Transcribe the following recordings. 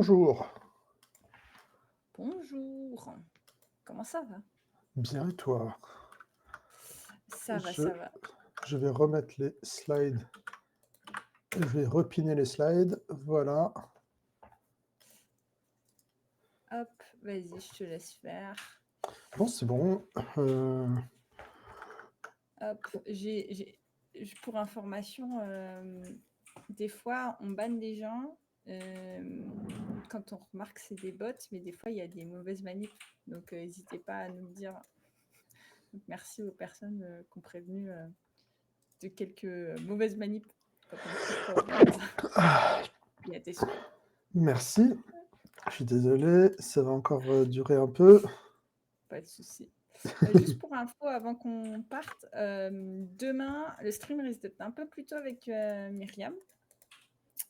Bonjour. Bonjour. Comment ça va? Bien et toi? Ça va, Je, ça va. je vais remettre les slides. Je vais repiner les slides. Voilà. Hop, vas-y, je te laisse faire. Bon, c'est bon. Hop, pour information, des fois, on banne des gens quand on remarque que c'est des bots, mais des fois, il y a des mauvaises manips. Donc, n'hésitez pas à nous le dire. Donc, merci aux personnes qui ont prévenu de quelques mauvaises manips quand on clique pas au bon il y a tes sous. Merci. Je suis désolé, ça va encore durer un peu. Pas de souci. Juste pour info, avant qu'on parte, demain, le stream risque d'être un peu plus tôt avec Myriam.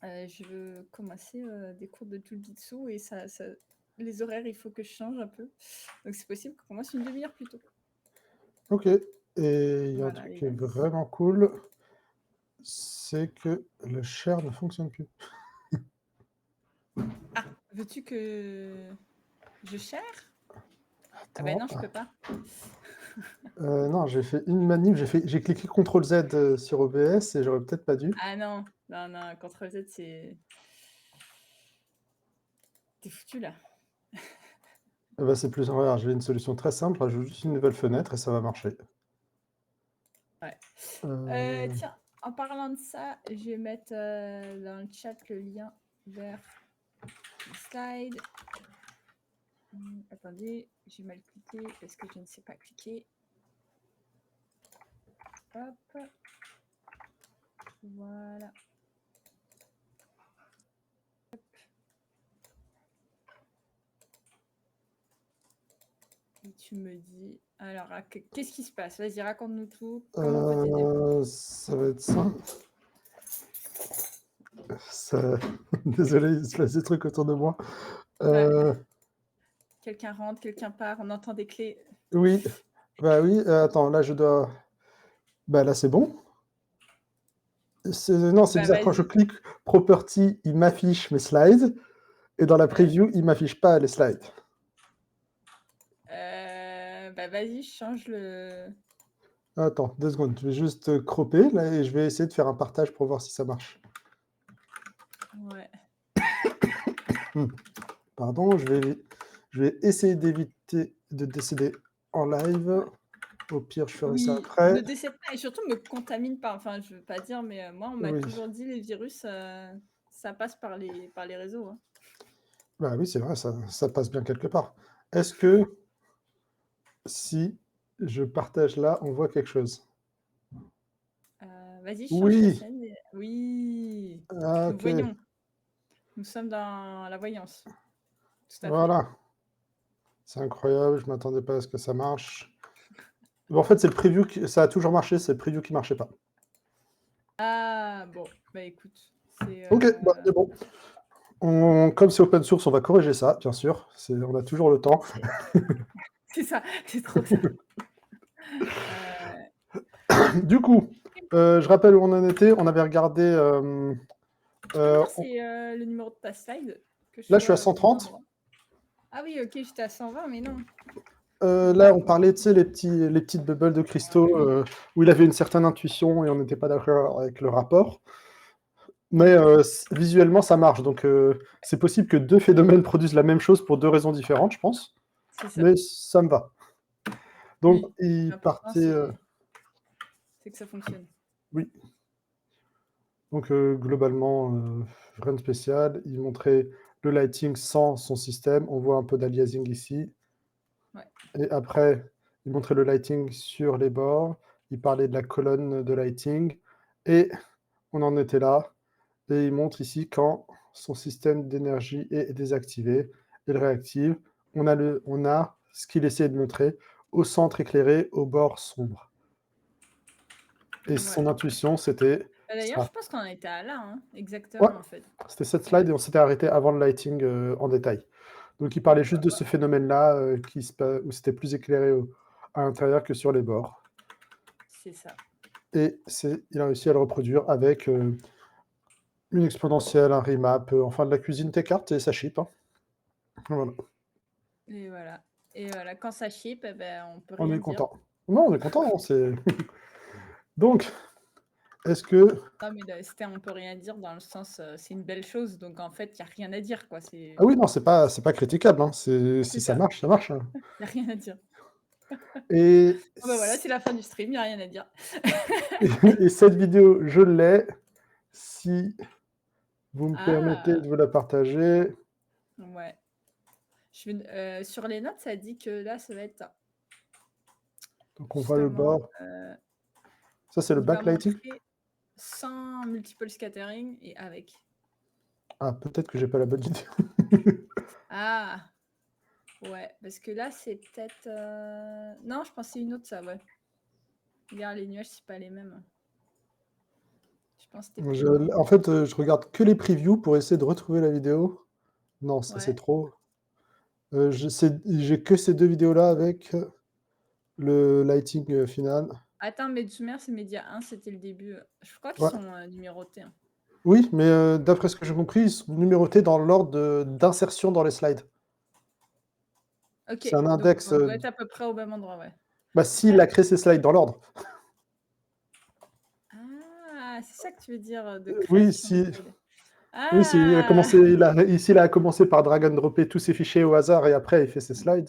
Je veux commencer des cours de Jujutsu et les horaires, il faut que je change un peu. Donc c'est possible qu'on commence une demi-heure plus tôt. Ok. Et il y a un Voilà, truc les qui est amis. vraiment cool, c'est que le share ne fonctionne plus. Ah, veux-tu que je share? Ah ben Attends. non, je peux pas. Non, j'ai fait une manip, j'ai cliqué CTRL Z sur OBS et j'aurais peut-être pas dû. Ah non, non, non, CTRL Z, c'est... T'es foutu là. Bah, c'est plus en j'ai une solution très simple, rajoute juste une nouvelle fenêtre et ça va marcher. Ouais. Tiens, en parlant de ça, je vais mettre dans le chat le lien vers le slide. Attendez, j'ai mal cliqué parce que je ne sais pas cliquer. Hop. Voilà. Hop. Et tu me dis... Alors, qu'est-ce qui se passe? Vas-y, raconte-nous tout. Comment on peut t'aider? Ça va être ça. Désolé, il se passe des trucs autour de moi. Ouais. Quelqu'un rentre, quelqu'un part, on entend des clés. Oui, bah oui, attends, là je dois... Bah là c'est bon. Non, c'est Bah bizarre, quand je vas-y. clique Property, il m'affiche mes slides, et dans la Ouais. preview, il m'affiche pas les slides. Bah vas-y, je change le... Attends, 2 secondes, je vais juste cropper, là, et je vais essayer de faire un partage pour voir si ça marche. Ouais. Pardon, je vais essayer d'éviter de décéder en live. Au pire, je ferai ça Oui, après. ne décède pas et surtout me contamine pas. Enfin, je veux pas dire, mais moi, on m'a Oui, toujours dit les virus, ça passe par les réseaux. Hein. bah oui, c'est vrai, ça passe bien quelque part. Est-ce que si je partage là, on voit quelque chose? Vas-y, change ta Oui! scène. Oui, Ah, nous OK, voyons. Nous sommes dans la voyance. Tout à fait. voilà. C'est incroyable, je m'attendais pas à ce que ça marche. Bah, en fait, c'est le preview qui ça a toujours marché, c'est le preview qui marchait pas. Ah, bon, bah écoute, c'est... OK, bah, c'est bon. Comme c'est open source, on va corriger ça, bien sûr. On a toujours le temps. c'est ça, c'est trop ça. Euh, Du coup, je rappelle où on en était. On avait regardé. Tu peux me dire On- c'est le numéro de ta slide que je Là, je suis à sois au bon 130. endroit? Ah oui, ok, j'étais à 120, mais non. Là, on parlait, tu sais, les petites bubbles de cristaux où il avait une certaine intuition et on n'était pas d'accord avec le rapport. Mais visuellement, ça marche. Donc, c'est possible que deux phénomènes produisent la même chose pour deux raisons différentes, je pense. C'est ça. Mais ça me va. Donc, Oui, il l'important, partait. c'est que ça fonctionne. Oui. Donc, globalement, rien de spécial. Il montrait le lighting sans son système. On voit un peu d'aliasing ici. Ouais. Et après, il montrait le lighting sur les bords. Il parlait de la colonne de lighting. Et on en était là. Et il montre ici quand son système d'énergie est désactivé. Il réactive. On a ce qu'il essayait de montrer au centre éclairé, au bord sombre. Et Ouais. son intuition, c'était D'ailleurs, je ça. pense qu'on en était à là, hein, Ouais, exactement, en fait. c'était cette Ouais, slide et on s'était arrêté avant le lighting en détail. Donc il parlait ouais, juste ouais, de ouais. ce phénomène-là où c'était plus éclairé à l'intérieur que sur les bords. C'est ça. Et il a réussi à le reproduire avec Une exponentielle, un remap, enfin de la cuisine T-carte et ça ship, hein. Voilà, Et voilà, quand ça ship, eh ben, on peut on rien est dire. content. Non, on est content, hein, c'est donc est-ce que Non, mais c'était on peut rien dire dans le sens, c'est une belle chose, donc en fait, il y a rien à dire, quoi. ah oui, non, c'est pas critiquable, hein, c'est C'est si ça marche, hein. il y a rien à dire. Et Bon, bah, voilà, c c'est la fin du stream, il y a rien à dire. et cette vidéo, je l'ai, si vous me permettez Ah! de vous la partager. Ouais. Sur les notes, ça dit que là, ça va être Donc on voit le justement, bord. Ça, c'est le il va backlighting? montrer sans multiple scattering et avec. Ah, peut-être que j'ai pas la bonne vidéo. Ah! Ouais, parce que là, c'est peut-être, non, je pensais une autre ça, ouais. Regarde, les nuages, c'est pas les mêmes. Je pense que c'était plus loin. En fait, je regarde que les previews pour essayer de retrouver la vidéo. Non, ça, c'est Ouais. trop. J'ai que ces 2 vidéos-là avec le lighting, final. Attends, mais Zoomer, c'est média 1, c'était le début. Je crois qu'ils Ouais. sont, numérotés, hein. Oui, mais d'après ce que j'ai compris, ils sont numérotés dans l'ordre d'insertion dans les slides. OK, C'est un donc index, on doit être à peu près au même endroit, ouais. bah, s'il a créé ses slides dans l'ordre. Ah! C'est ça que tu veux dire, de Oui, création de si slide? oui, si Ah! s'il a commencé par drag and dropper tous ses fichiers au hasard et après il fait ses slides,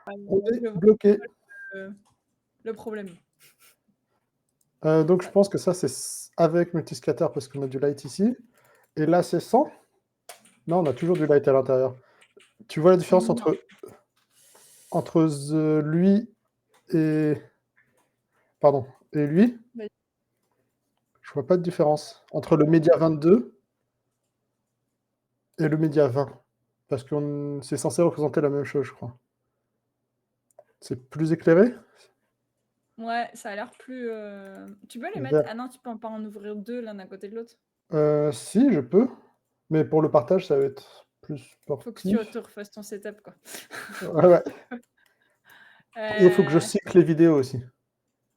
on est Je vois, bloqué. heu, le problème. Donc je Ouais. pense que ça, c'est avec multiscatter parce qu'on a du light ici et là, c'est sans? Non, on a toujours du light à l'intérieur. Tu vois la différence Non. entre lui et pardon, et lui? Bah, Je vois pas de différence entre le média 22 et le média 20 parce que c'est censé représenter la même chose, je crois. C'est plus éclairé? ouais, ça a l'air plus, tu peux les mettre? Vert. Ah non, tu peux pas en ouvrir 2 l'un à côté de l'autre? Si, je peux, mais pour le partage, ça va être plus Faut que tu te sportif. refasses ton setup, quoi. Ouais, ouais, et il faut que je Heu, cycle les vidéos aussi.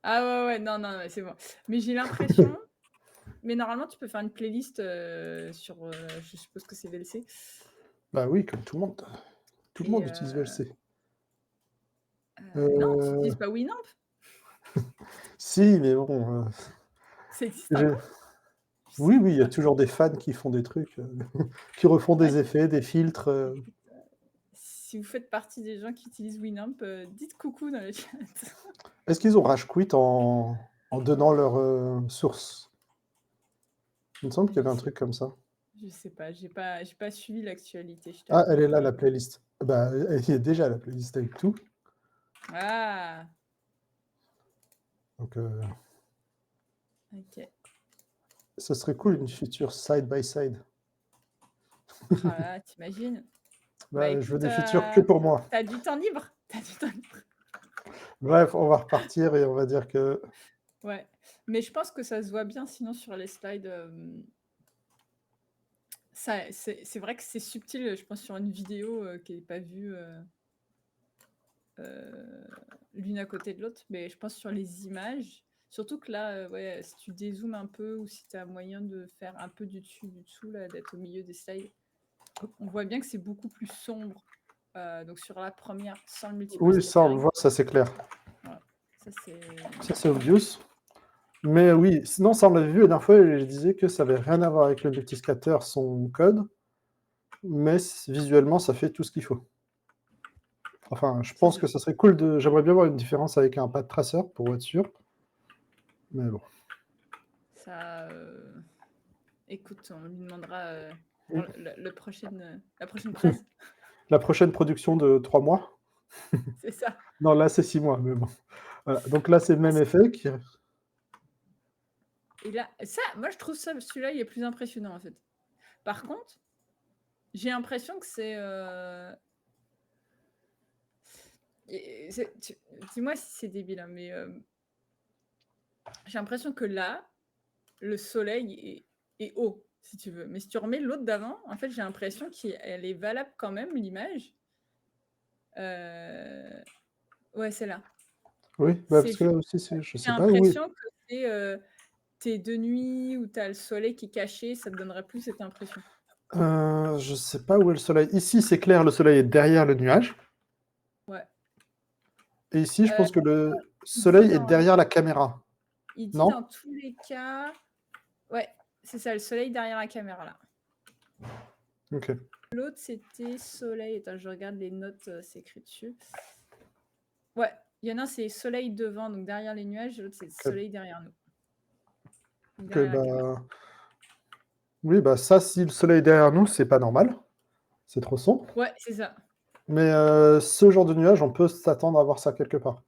ah ouais, ouais, non, non, ouais, c'est bon. Mais j'ai l'impression mais normalement, tu peux faire une playlist, sur, je suppose que c'est VLC Bah oui, comme tout le monde. Tout le et monde utilise VLC. non, tu utilises Heu, pas Winamp? si, mais bon, Ça existe j'ai encore? Je oui, savais oui, il y a pas. toujours des fans qui font des trucs, qui refont Ah, des effets, des filtres, écoute, si vous faites partie des gens qui utilisent Winamp, dites coucou dans le chat. Est-ce qu'ils ont rage quit en donnant leur, source? Il me semble qu'il y Je avait un sais truc comme ça. je sais pas, j'ai pas suivi l'actualité, je Ah, t'avoue, elle est là, donc la playlist. Bah, elle y est déjà, la playlist avec tout, ah! donc OK. ce serait cool une feature side by side. Oh là là, tu imagines? Bah, Bah, je veux écoute, des features que pour moi. tu du temps libre? T'as du temps libre. Bref, on va repartir et on va dire que Ouais, mais je pense que ça se voit bien sinon sur les slides, ça c'est vrai que c'est subtil, je pense sur une vidéo, qui est pas vue, heu, l'une à côté de l'autre, mais je pense sur les images, surtout que là, ouais, si tu dézoomes un peu ou si tu as moyen de faire un peu du dessus, du dessous là, d'être au milieu des slides, on voit bien que c'est beaucoup plus sombre, donc sur la première sans le multiple oui, ça, on le scattering. voit, ça, c'est clair. Ouais, ça c'est Ça, c'est obvious. Mais oui, sinon, ça, on l'avait vu la dernière fois et je disais que ça avait rien à voir avec le multiscatter, son code, mais visuellement, ça fait tout ce qu'il faut. Enfin, je c'est pense bien. que ça serait cool de j'aimerais bien voir une différence avec un path tracer pour être sûr, mais bon. Ça, écoute, on lui demandera, pour Oui. la prochaine presse. La prochaine production de 3 mois? C'est ça. Non, là, c'est 6 mois, mais bon. Voilà, donc là, c'est le Ah même c effet qui et là ça, moi je trouve ça celui-là, il est plus impressionnant en fait. Par contre, j'ai l'impression que c'est, et c'est tu dis-moi si c'est débile, hein, mais, j'ai l'impression que là, le soleil est haut, si tu veux. Mais si tu remets l'autre d'avant, en fait, j'ai l'impression qu'elle est valable quand même, l'image. Heu, ouais, celle-là. oui, bah, C'est parce que ju là aussi, c'est je j'ai sais pas, oui. l'impression que c'est, t'es de nuit ou t'as le soleil qui est caché, ça te donnerait plus cette impression. Je sais pas où est le soleil. Ici, c'est clair, le soleil est derrière le nuage. Ouais. Et ici, je Euh, pense que le il dit soleil est dans, derrière la caméra. il dit Non? dans tous les cas, ouais, c'est ça, le soleil derrière la caméra là. Ok. L'autre, c'était soleil. Attends, je regarde les notes, c'est écrit dessus. Ouais, il y en a un, c'est soleil devant, donc derrière les nuages, l'autre, c'est Ok, soleil derrière nous, ok, derrière la caméra. bah... Oui, bah ça, si le soleil est derrière nous, c'est pas normal. C'est trop sombre. Ouais, c'est ça. Mais ce genre de nuage, on peut s'attendre à voir ça quelque part.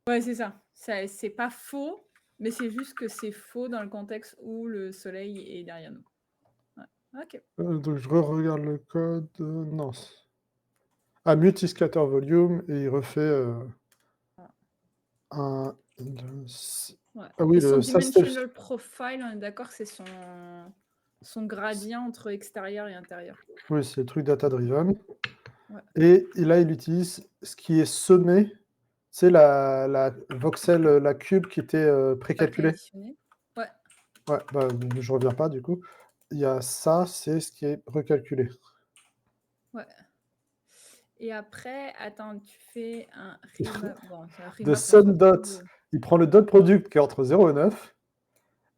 Ouais, c'est ça. C'est pas faux, mais c'est juste que c'est faux dans le contexte où le soleil est derrière nous. Ouais. Ok. Donc je re-regarde le code. Non. Ah, multiscatter volume, et il refait un... Ouais. Ah oui, Et son ça c'était... dimensional profile, on est d'accord que c'est son gradient entre extérieur et intérieur. Oui, c'est le truc data-driven. Ouais. Et là, il utilise ce qui est semé, c'est la voxel, la cube qui était Pas précalculée. préadditionné. Ouais. Ouais, bah, je reviens pas du coup. Il y a ça, c'est ce qui est recalculé. Ouais. Et après, attends, tu fais un remap. Bon, c'est un De remap, on s'en sun fout. dot, il prend le dot product qui est entre 0 et 9,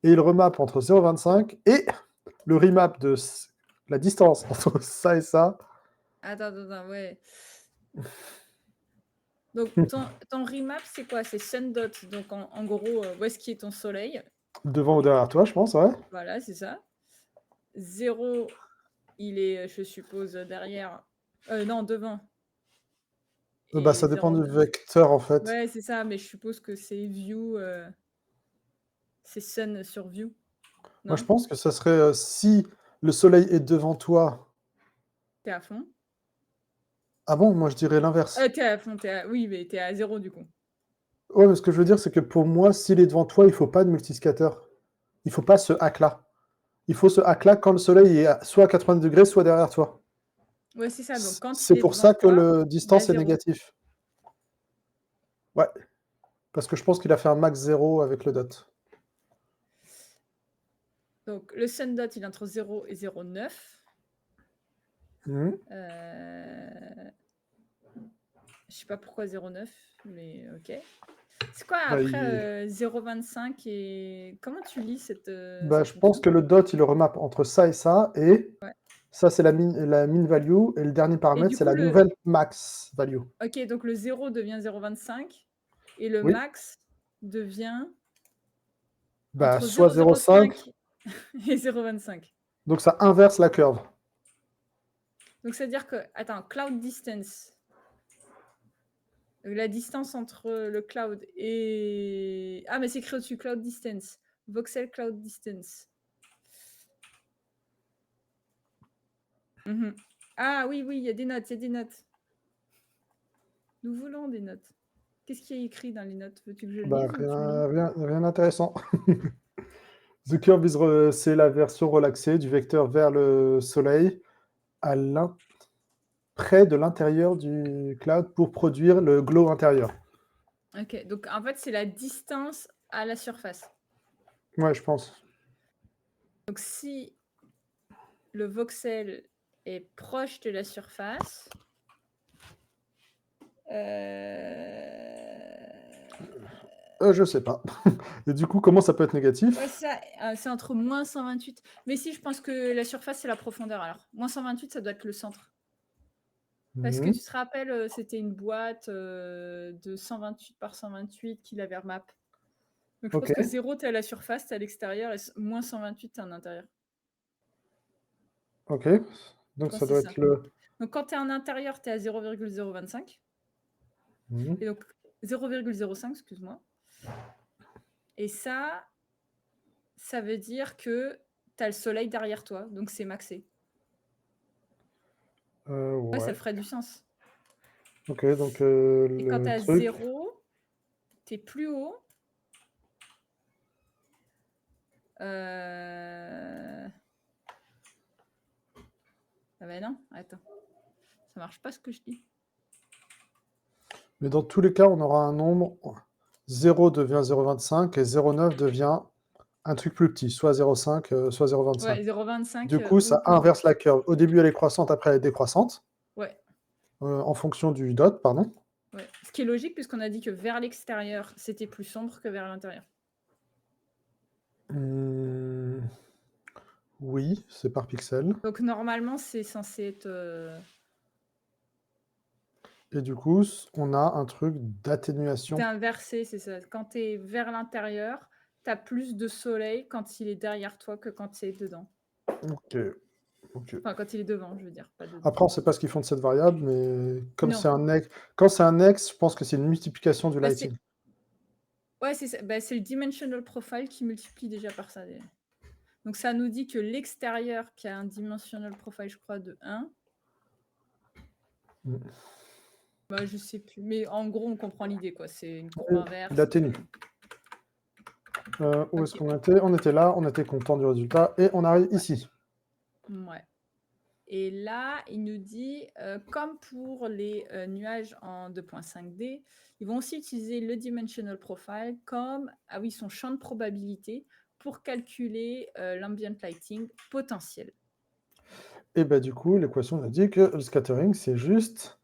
et il remap entre 0,25, et le remap de la distance entre ça et ça. Attends, ouais. Donc, ton remap, c'est quoi? C'est sun dot. Donc, en gros, où est-ce qui est ton soleil? Devant ou derrière toi, je pense, ouais. Voilà, c'est ça. 0, il est, je suppose, derrière. Non, devant. Bah, Et ça dépend du 0,9. vecteur, en fait. Ouais, c'est ça, mais je suppose que c'est view, c'est sun sur view, Moi, je non? pense que ça serait, si le soleil est devant toi... T'es à fond? Ah bon? Moi, je dirais l'inverse. T'es à fond, oui, mais t'es à 0 du coup. Ouais, mais ce que je veux dire, c'est que pour moi, s'il est devant toi, il faut pas de multiscatter. Il faut pas ce hack-là. Il faut ce hack-là quand le soleil est soit à 90 degrés, soit derrière toi. Ouais, c'est ça. Donc, quand C'est il est pour devant ça que toi, le il est à distance est 0. négatif. Ouais, parce que je pense qu'il a fait un max 0 avec le dot. Donc, le sun dot, il est entre 0 et 0,9. Mhm. Je sais pas pourquoi 0,9, mais ok. C'est quoi Bah, après 0,25 et comment tu lis cette, bah, cette je pense fonction? que le dot, il le remap entre ça et ça, et Ouais. ça, c'est la mean value, et le dernier Et paramètre, du c'est coup, la nouvelle max value. ok, donc le 0 devient 0,25 et le Oui, max devient bah, entre soit 0,5, 0,05 et 0,25. donc ça inverse la curve. Donc, c'est-à-dire que, attends, cloud distance, la distance entre le cloud et... Ah, mais c'est écrit au-dessus, cloud distance. Voxel cloud distance. Mhm. Ah oui, il y a des notes, il y a des notes. Nous voulons des notes. Qu'est-ce qui est écrit dans les notes? Veux-tu que je Bah, lise ou tu me lis? rien d'intéressant. The curve c'est la version relaxée du vecteur vers le soleil à près de l'intérieur du cloud pour produire le glow intérieur. Ok, donc en fait, c'est la distance à la surface. Ouais, je pense. Donc si le voxel est proche de la surface, Je sais pas. Et du coup, comment ça peut être ouais, négatif? c'est entre moins 128. Mais si, je pense que la surface, c'est la profondeur. Alors, moins 128, ça doit être le centre. Parce que Mhm. tu te rappelles, c'était une boîte de 128 par 128 qu'il avait remap. Donc, je Ok, pense que 0, tu es à la surface, tu es à l'extérieur, et moins 128, tu es à l'intérieur. ok. Je Donc pense ça que c'est doit ça. être le... Donc, quand tu es en intérieur, tu es à 0,025. Mhm. Et donc, 0,05, excuse-moi. Et ça veut dire que tu as le soleil derrière toi. Donc, c'est maxé. Ouais, ça Ouais. ferait du sens. Ok, donc Et quand tu le as truc... 0, tu es plus haut. Ah ben non, attends. Ça marche pas ce que je dis. Mais dans tous les cas, on aura un nombre... 0 devient 0,25 et 0,9 devient un truc plus petit, soit 0,5, soit 0,25. Ouais, 0,25 Du coup, ça ou inverse la curve. Au début, elle est croissante, après elle est décroissante, ouais, en fonction du dot, pardon. ouais. Ce qui est logique puisqu'on a dit que vers l'extérieur, c'était plus sombre que vers l'intérieur. Mmh, oui, c'est par pixel. Donc normalement, c'est censé être, Et du coup, on a un truc c'est d'atténuation. inversé, c'est ça. Quand tu es vers l'intérieur, tu as plus de soleil quand il est derrière toi que quand c'est dedans. OK, OK. Enfin, quand il est devant, je veux dire, pas dedans. Après, on ne sait pas ce qu'ils font de cette variable, mais comme Non, c'est un ex quand c'est un ex, je pense que c'est une multiplication du bah, lighting. c'est ouais, c'est ça, bah, c'est le dimensional profile qui multiplie déjà par ça, déjà. Donc ça nous dit que l'extérieur qui a un dimensional profile, je crois, de 1, Mmh. bah, je sais plus, mais en gros, on comprend l'idée, quoi. C'est une courbe Oui, il inverse, atténue. Où est-ce OK, qu'on était? On était là, on était content du résultat et on arrive ouais, ici. mouais. Et là, il nous dit, comme pour les, nuages en 2.5D, ils vont aussi utiliser le dimensional profile comme ah oui, son champ de probabilité pour calculer, l'ambient lighting potentiel. Et bah, du coup, l'équation nous dit que le scattering, c'est juste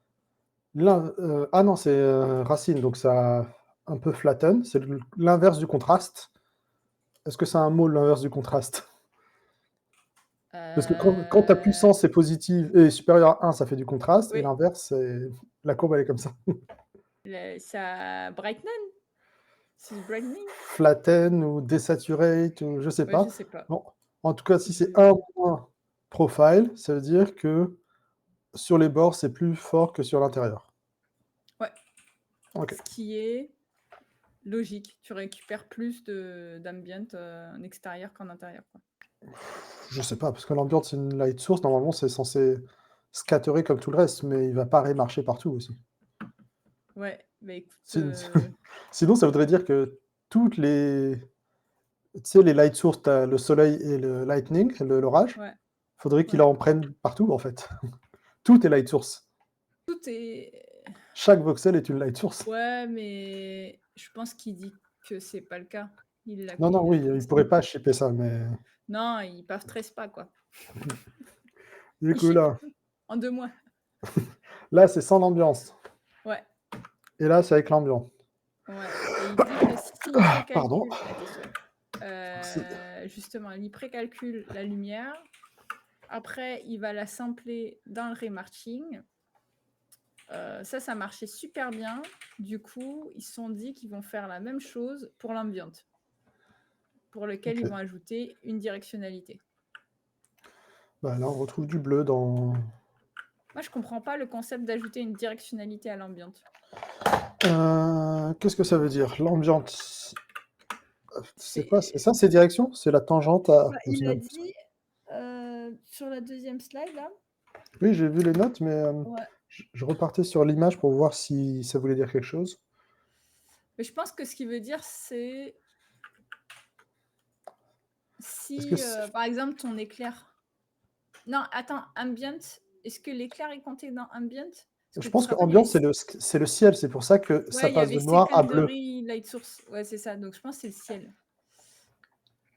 ah non, c'est, racine, donc ça un peu flatten, c'est l'inverse du contraste. Est-ce que c'est un mot, l'inverse du contraste? Parce que quand ta Heu, puissance est positive et supérieure à 1, ça fait du contraste et oui, l'inverse, c'est la courbe, elle est comme ça. ça brighten? C'est brightening? Flatten ou desaturate ou je sais Ouais, je pas. sais pas. Bon, en tout cas, si c'est Je 1 moins profile, ça veut dire que sur les bords, c'est plus fort que sur l'intérieur. ouais, OK. ce qui est logique. Tu récupères plus de d'ambient, en extérieur qu'en intérieur, quoi. Je sais pas, parce que l'ambiance, c'est une light source, normalement, c'est censé scatterer comme tout le reste, mais il va pas remarcher partout aussi. Ouais, bah, écoute, Sin sinon, ça voudrait dire que toutes les tu sais, les light sources, tu as le soleil et le lightning, l'orage, ouais, faudrait qu'il ouais. en prenne partout, en fait. Tout est light source. Tout est Chaque voxel est une light source. ouais, mais je pense qu'il dit que c'est pas le cas. Non, non, Il l'a oui, pas il dit. pourrait pas shipper ça, mais Non, ils peuvent stress pas, quoi. du Ils coup, ship là en 2 mois. là, c'est sans l'ambiance Ouais, et là, c'est avec l'ambiance. ouais et il dit que s'il Pardon. précalcule ah, désolée. C'est Justement, il précalcule la lumière. Après, il va la sampler dans le remarching. Ça marchait super bien. Du coup, ils se sont dit qu'ils vont faire la même chose pour l'ambient, pour lequel ils OK. vont ajouter une directionnalité. Bah, là, on retrouve du bleu dans Moi, je comprends pas le concept d'ajouter une directionnalité à l'ambient. qu'est-ce que ça veut dire? L'ambiance, c'est quoi? C'est C'est ça, ces directions? C'est la tangente à bah, ou il c'est a n'importe quoi? dit, sur la deuxième slide là Oui, j'ai vu les notes, mais ouais, je repartais sur l'image pour voir si ça voulait dire quelque chose. mais je pense que ce qu'il veut dire, c'est Est-ce que si, c par exemple, ton éclair non, attends, ambient, est-ce que l'éclair est compté dans ambient? Parce que je tu te pense que rappelles, il y avait ambiance, c'est le ciel, c'est pour ça que ça ouais, il y passe de avait noir à bleu. secondary light source. Ouais, c'est ça, donc je pense que c'est le ciel.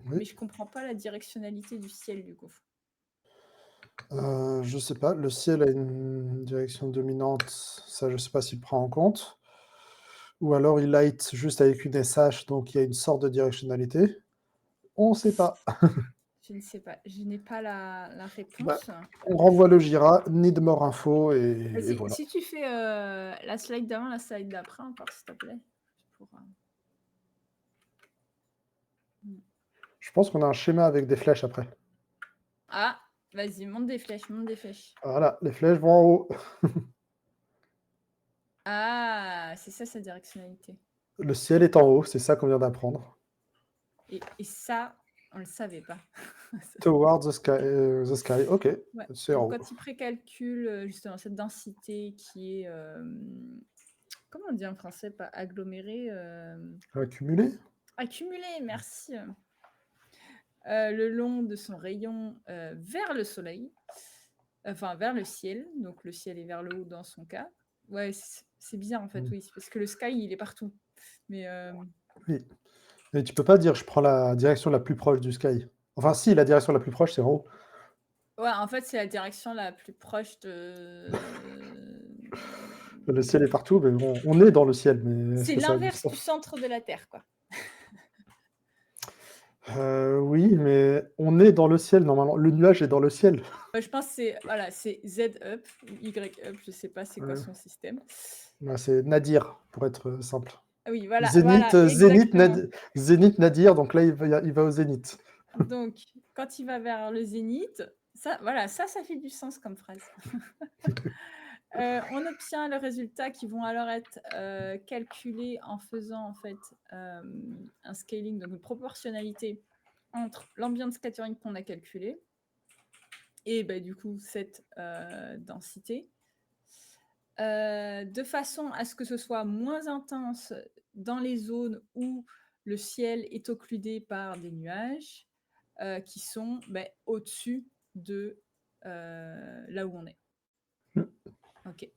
Oui, Mais je comprends pas la directionnalité du ciel, du coup. je sais pas, le ciel a une direction dominante, ça, je sais pas s'il prend en compte. Ou alors il light juste avec une SH, donc il y a une sorte de directionnalité. On sait pas. Je ne sais pas, je n'ai pas la Bah, réponse. on renvoie le Jira, need more info et Vas-y, voilà. si tu fais, la slide d'avant, la slide d'après encore, s'il te plaît. Pour, mmh. Je pense qu'on a un schéma avec des flèches après. Ah! Vas-y, monte des flèches, monte des flèches. Voilà, les flèches vont en haut. Ah! C'est ça sa directionnalité. Le ciel est en haut, c'est ça qu'on vient d'apprendre. Et ça, on le savait pas. Towards the sky, OK, Ouais, c'est en donc haut. quand il précalcule, justement cette densité qui est, comment on dit en français? Pas agglomérée, Accumulé? accumulée, merci, le long de son rayon, vers le soleil, enfin vers le ciel, donc le ciel est vers le haut dans son cas. Ouais, c'est bizarre en fait, Mmh, oui, c'est parce que le sky, il est partout. Mais, oui. Et tu peux pas dire: «Je prends la direction la plus proche du sky». Enfin si, la direction la plus proche, c'est en haut. Ouais, en fait, c'est la direction la plus proche de Le ciel est partout, mais bon, on est dans le ciel, mais est-ce c'est que ça a du l'inverse du sens? centre de la Terre, quoi. Oui, mais on est dans le ciel normalement. Le nuage est dans le ciel. Je pense que c'est voilà, c'est Z up ou Y up, je sais pas c'est quoi son système. Bah, c'est Nadir, pour être, simple. Ah oui, voilà, Zénith, voilà, Zénith, exactement. Zénith, Nadir, donc là, il va au zénith. Donc quand il va vers le zénith, ça voilà, ça fait du sens comme phrase. On obtient le résultat qui vont alors être, calculés en faisant en fait, un scaling, donc une proportionnalité entre l'ambient scattering qu'on a calculé et bah, du coup cette, densité, de façon à ce que ce soit moins intense dans les zones où le ciel est occludé par des nuages, qui sont, beh, au-dessus de, là où on est. Mmh. OK.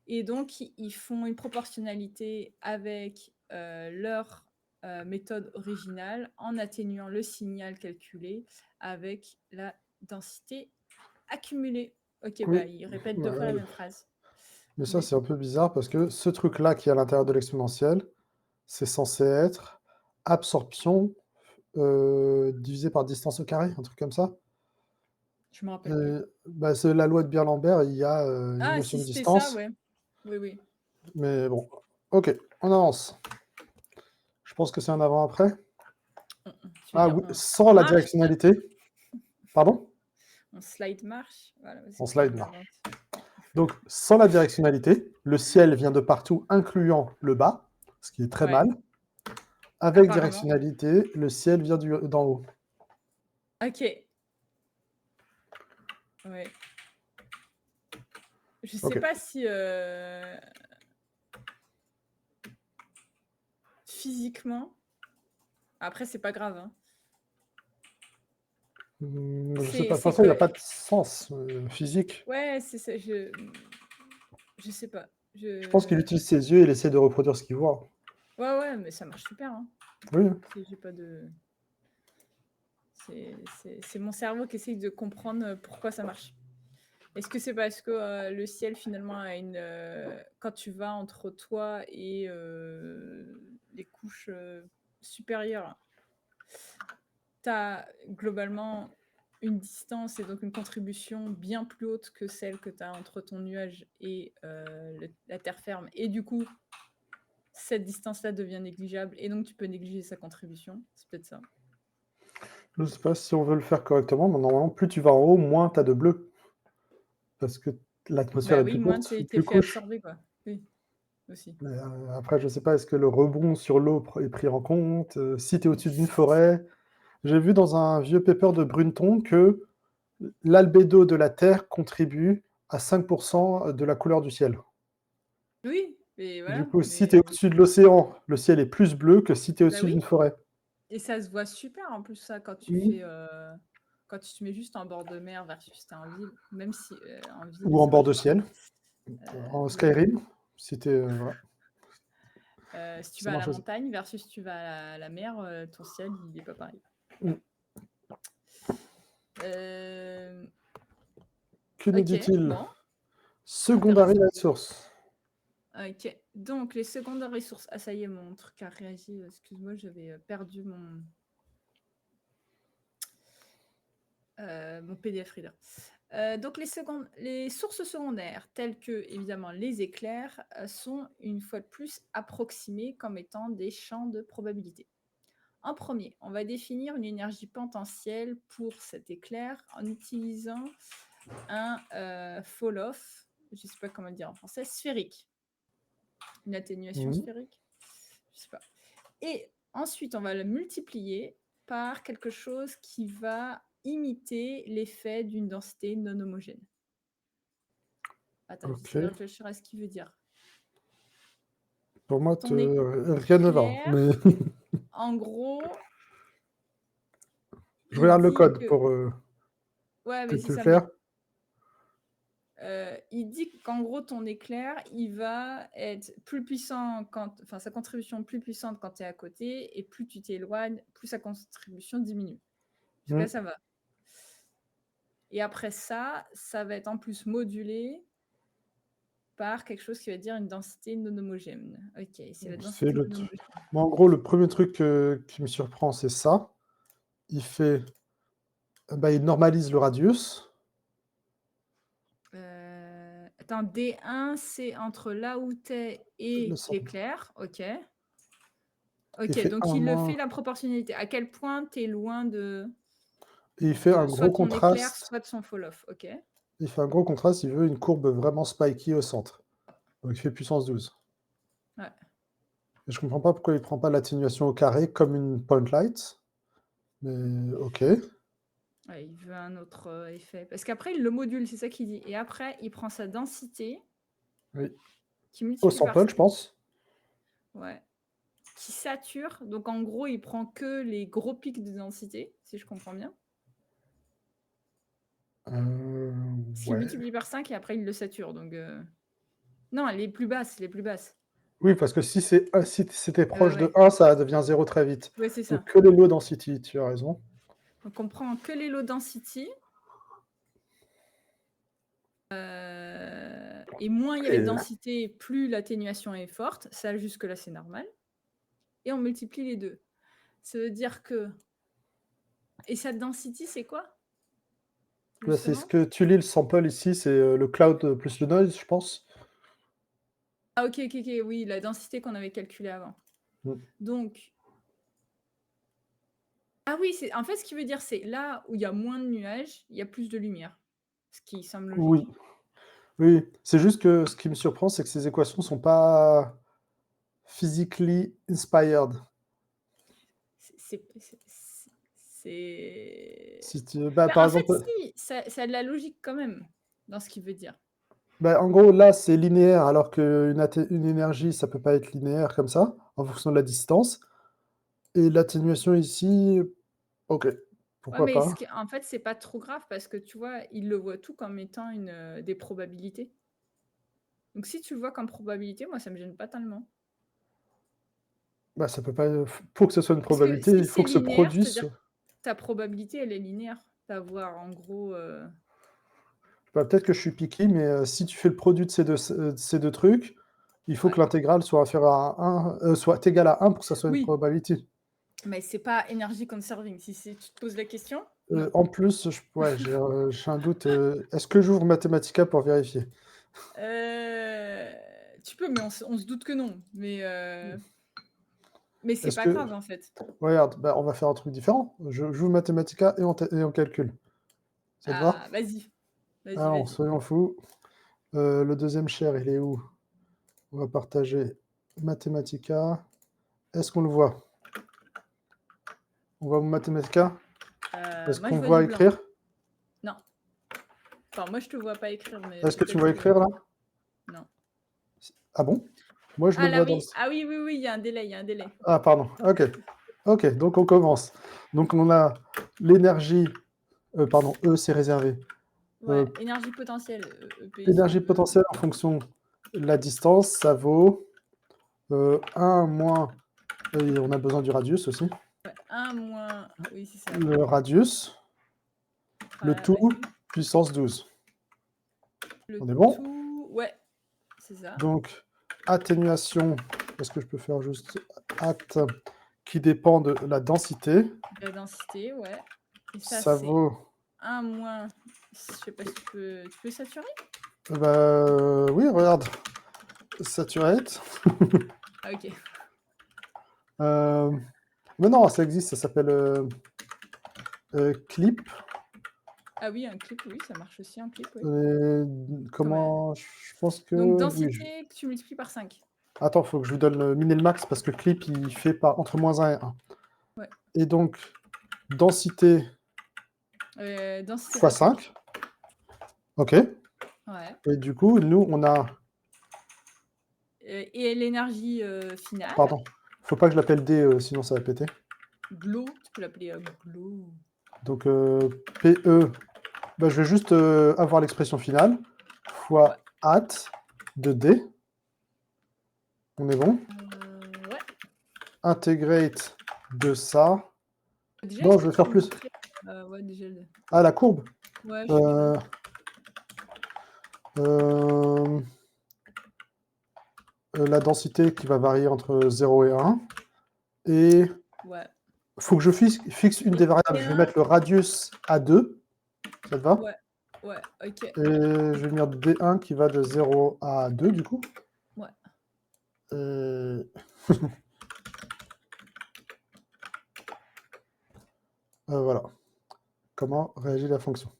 Et donc ils font une proportionnalité avec, leur, méthode originale en atténuant le signal calculé avec la densité accumulée. OK, bah, Oui, ils répètent 2 fois la ouais, même phrase. mais ça, Mais c'est un peu bizarre parce que ce truc-là qui est à l'intérieur de l'exponentielle, c'est censé être absorption, divisé par distance au carré, un truc comme ça? je me rappelle plus. Bah, c'est la loi de Beer-Lambert, il y a, une Ah notion si, de c'était ça, distance, ouais. Oui, oui. mais bon. OK, on avance. Je pense que c'est un avant-après. Tu veux Ah dire oui, on sans la marche? directionnalité. Pardon? On slide marche? Voilà, On c'est quoi slide on marche. invente? Donc, sans la directionnalité, le ciel vient de partout, incluant le bas, ce qui est très Ouais, mal. Avec apparemment. directionnalité, le ciel vient d'en haut. OK, ouais. Je sais OK. pas si, physiquement après c'est pas grave, hein. Je sais pas. De toute C'est façon, il y a que pas de sens, physique. ouais, c'est ça, je sais pas. Je pense qu'il Je utilise ses yeux et il essaie de reproduire ce qu'il voit. ouais, ouais, mais ça marche super, hein. Oui, J'ai pas de c'est mon cerveau qui essaye de comprendre, pourquoi ça marche. Est-ce que c'est parce que, le ciel finalement a une, quand tu vas entre toi et les couches, supérieures, tu as globalement une distance et donc une contribution bien plus haute que celle que tu as entre ton nuage et le la terre ferme et du coup, cette distance-là devient négligeable et donc tu peux négliger sa contribution, c'est peut-être ça? je sais pas si on veut le faire correctement, mais normalement, plus tu vas en haut, moins tu as de bleu. Parce que l'atmosphère Bah est oui, plus moins courte, tu plus fait couche. absorber quoi. Oui, aussi. Mais, après, je sais pas, est-ce que le rebond sur l'eau est pris en compte? Si tu es au-dessus d'une forêt. J'ai vu dans un vieux paper de Brunton que l'albédo de la Terre contribue à 5 de la couleur du ciel. Oui, et Du voilà, coup, si tu es mais au-dessus de l'océan, le ciel est plus bleu que si tu es bah au-dessus oui. d'une forêt. Et ça se voit super en plus ça quand tu Mmh. fais, quand tu te mets juste en bord de mer versus tu es en ville, même si, en ville Ou en ça bord de marche pas. ciel, en Oui, oui. Skyrim, si tu es, voilà, Si tu ça vas à la marche aussi. montagne versus tu vas à la mer, ton ciel il est pas pareil. Mmh. Hem, Que nous OK, dit-il? bon, Secondary intéressant. light source. OK, donc les secondaires ressources. Ah ça y est, mon truc a réagi, excuse-moi, j'avais, perdu mon PDF reader. Donc les sources secondaires, telles que évidemment les éclairs, sont une fois de plus approximées comme étant des champs de probabilité. En premier, on va définir une énergie potentielle pour cet éclair en utilisant un fall-off, je ne sais pas comment le dire en français, sphérique. Une atténuation Mmh. sphérique? Je sais pas. Et ensuite, on va le multiplier par quelque chose qui va imiter l'effet d'une densité non homogène. Attends, j'essaie de OK. réfléchir à ce qu'il veut dire. Pour moi, Ton rien ne va, éclair, mais en gros, je il regarde le dit code que pour, ouais, que mais c'est te le ça, mais faire. il dit qu'en gros, ton éclair, il va être plus puissant enfin, sa contribution plus puissante quand tu es à côté, et plus tu t'éloignes, plus sa contribution diminue. Jusqu'à ça va. Et après ça va être en plus modulé par quelque chose qui va dire une densité non homogène. Ok, c'est la densité non homogène. En gros, le premier truc qui me surprend, c'est ça. Il normalise le radius. Attends, D1, c'est entre là où tu es et l'éclair. Ok. Ok, donc il le fait la proportionnalité. À quel point tu es loin de... Et il fait un soit gros ton éclair, contraste. soit de son fall-off. Ok. Il fait un gros contraste, il veut une courbe vraiment spiky au centre. Donc il fait puissance 12. Ouais. Et je comprends pas pourquoi il prend pas l'atténuation au carré comme une point light. Mais ok. Ouais, il veut un autre effet. Parce qu'après, il le module, c'est ça qu'il dit. Et après, il prend sa densité. Oui. Qui multiplie Au sample, je pense. Ouais. Qui sature. Donc en gros, il prend que les gros pics de densité, si je comprends bien. S'il multiplie par 5 et après il le sature. Donc non, les plus basses, les plus basses. Oui, parce que si c'était proche ouais. de 1, ça devient 0 très vite. Ouais, c'est ça. Donc que les low density, tu as raison. Donc on prend que les low density. Et moins il y a de densité, plus l'atténuation est forte. Ça, jusque-là, c'est normal. Et on multiplie les deux. Ça veut dire que... Et cette density, c'est quoi? Là, c'est ce que tu lis le sample ici, c'est le cloud plus le noise, je pense. Ah ok, oui, la densité qu'on avait calculée avant. Donc... Ah oui, en fait, ce qui veut dire, c'est là où il y a moins de nuages, il y a plus de lumière. Ce qui semble logique. Oui. C'est juste que ce qui me surprend, c'est que ces équations ne sont pas physically inspired. En fait, si, ça a de la logique quand même, dans ce qu'il veut dire. En gros, là, c'est linéaire, alors qu'une énergie, ça peut pas être linéaire comme ça, en fonction de la distance. Et l'atténuation ici, ok, pourquoi pas. En fait, c'est pas trop grave, parce que tu vois, il le voit tout comme étant des probabilités. Donc si tu le vois comme probabilité, moi, ça me gêne pas tellement. Ça peut pas... Pour que ce soit une probabilité, il faut que ce produit soit... Ta probabilité, elle est linéaire. D'avoir, en gros... Peut-être que je suis picky, mais si tu fais le produit de ces deux trucs, il faut que l'intégrale soit inférieure à 1, soit égale à 1 pour que ça soit une probabilité. Mais c'est pas energy conserving, si tu te poses la question. En plus, j'ai un doute. Est-ce que j'ouvre Mathematica pour vérifier? Tu peux, mais on se doute que non. Mais c'est pas grave, en fait. Regarde, on va faire un truc différent. J'ouvre Mathematica et on calcule. Ça te va? Vas-y. Alors, soyons fous. Le deuxième share, il est où? On va partager Mathematica. Est-ce qu'on le voit? On voit Mathematica? Est-ce qu'on voit écrire? Non. Enfin, moi, je te vois pas écrire. Est-ce que tu vois écrire, là? Non. Ah bon? Moi, je le vois dans le... Ah oui, il y a un délai, Ah, pardon. Ok, donc on commence. Donc, on a l'énergie... pardon, E, c'est réservé. Ouais, énergie potentielle. Énergie potentielle en fonction de la distance, ça vaut 1 moins... Et on a besoin du radius aussi. Ouais, 1 moins... Oui, c'est ça. Le radius. Le tout, puissance 12. On est bon? Ouais, c'est ça. Donc, atténuation, est-ce que je peux faire juste at qui dépend de la densité? La densité, ouais. Et ça vaut... 1 moins... Je sais pas si tu peux saturer? Oui, regarde. Saturate. Ah, ok. Mais non, ça existe, ça s'appelle clip. Ah oui, un clip, oui, ça marche aussi, un clip, oui. Comment... Je pense que... Donc, densité que tu multiplies par 5. Attends, il faut que je vous donne le min et le max, parce que clip, il fait entre moins 1 et 1. Ouais. Et donc, densité fois 5. Ok. Ouais. Et du coup, nous, on a... Et l'énergie finale. Pardon. Faut pas que je l'appelle D, sinon ça va péter. Glow, tu peux l'appeler glow. Donc, PE, je vais juste avoir l'expression finale, fois at de d. On est bon? Ouais. Integrate de ça. Déjà, Non, est-ce je que vais tu faire peux plus. montrer ouais, déjà Ah, la courbe? Ouais, je suis Euh, euh, la densité qui va varier entre 0 et 1. Et Ouais. faut que je fixe une des variables. Je vais mettre le radius à 2. Ça te va? Ouais. Ouais, ok. Et je vais mettre D1 qui va de 0 à 2 du coup. Ouais. Voilà. Comment réagit la fonction.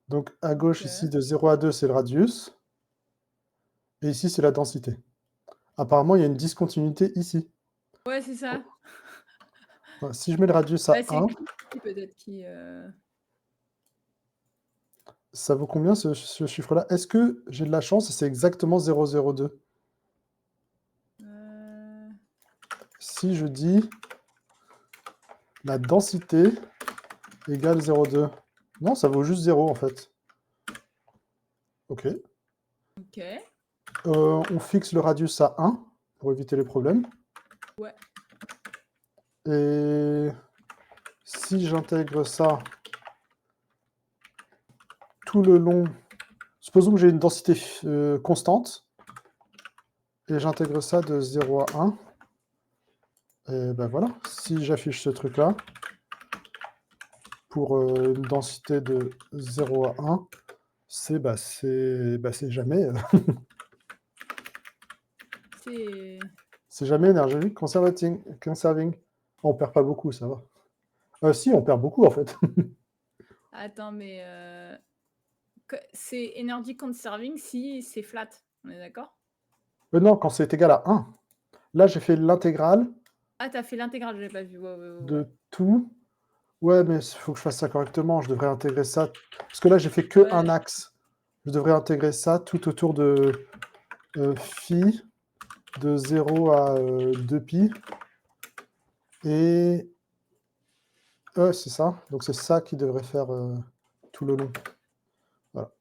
Donc à gauche Ok. ici de 0 à 2 c'est le radius. Et ici c'est la densité. Apparemment il y a une discontinuité ici. Ouais, c'est ça. Voilà, si je mets le radius Bah, à c'est 1, peut-être qui. ça vaut combien ce chiffre-là? Est-ce que j'ai de la chance et c'est exactement 0,02? Si je dis la densité égale 0,2. Non, ça vaut juste 0 en fait. Ok. Ok. On fixe le radius à 1 pour éviter les problèmes. Ouais. Et si j'intègre ça tout le long, supposons que j'ai une densité constante, et j'intègre ça de 0 à 1, et ben voilà, si j'affiche ce truc-là, pour une densité de 0 à 1, c'est jamais, C'est. c'est jamais énergie conserving. On perd pas beaucoup, ça va. Si, on perd beaucoup en fait. Attends, mais. C'est energy conserving si c'est flat. On est d'accord? Non, quand c'est égal à 1. Là, j'ai fait l'intégrale Ah, t'as fait l'intégrale, j'avais pas vu. Ouais, ouais, ouais. de tout. Ouais, mais il faut que je fasse ça correctement. Je devrais intégrer ça. Parce que là, j'ai fait que Ouais. un axe. Je devrais intégrer ça tout autour de phi de 0 à 2pi. Et c'est ça. Donc c'est ça qui devrait faire tout le long. Voilà.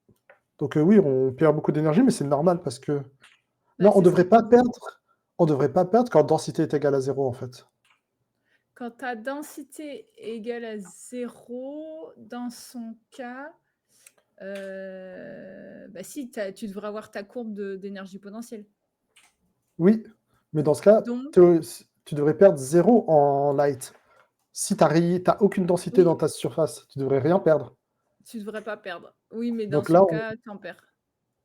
Donc oui, on perd beaucoup d'énergie, mais c'est normal parce que... Bah, Non, on c'est ça devrait pas qui- perdre. On devrait pas perdre quand densité est égale à 0, en fait. Quand ta densité est égale à 0, dans son cas, bah si, tu devrais avoir ta courbe d'énergie potentielle. Oui, mais dans ce cas, Donc, tu devrais perdre 0 en light. Si tu n'as aucune densité dans oui, ta surface, tu devrais rien perdre. tu devrais pas perdre. Oui, mais dans Donc là, son cas, tu en perds.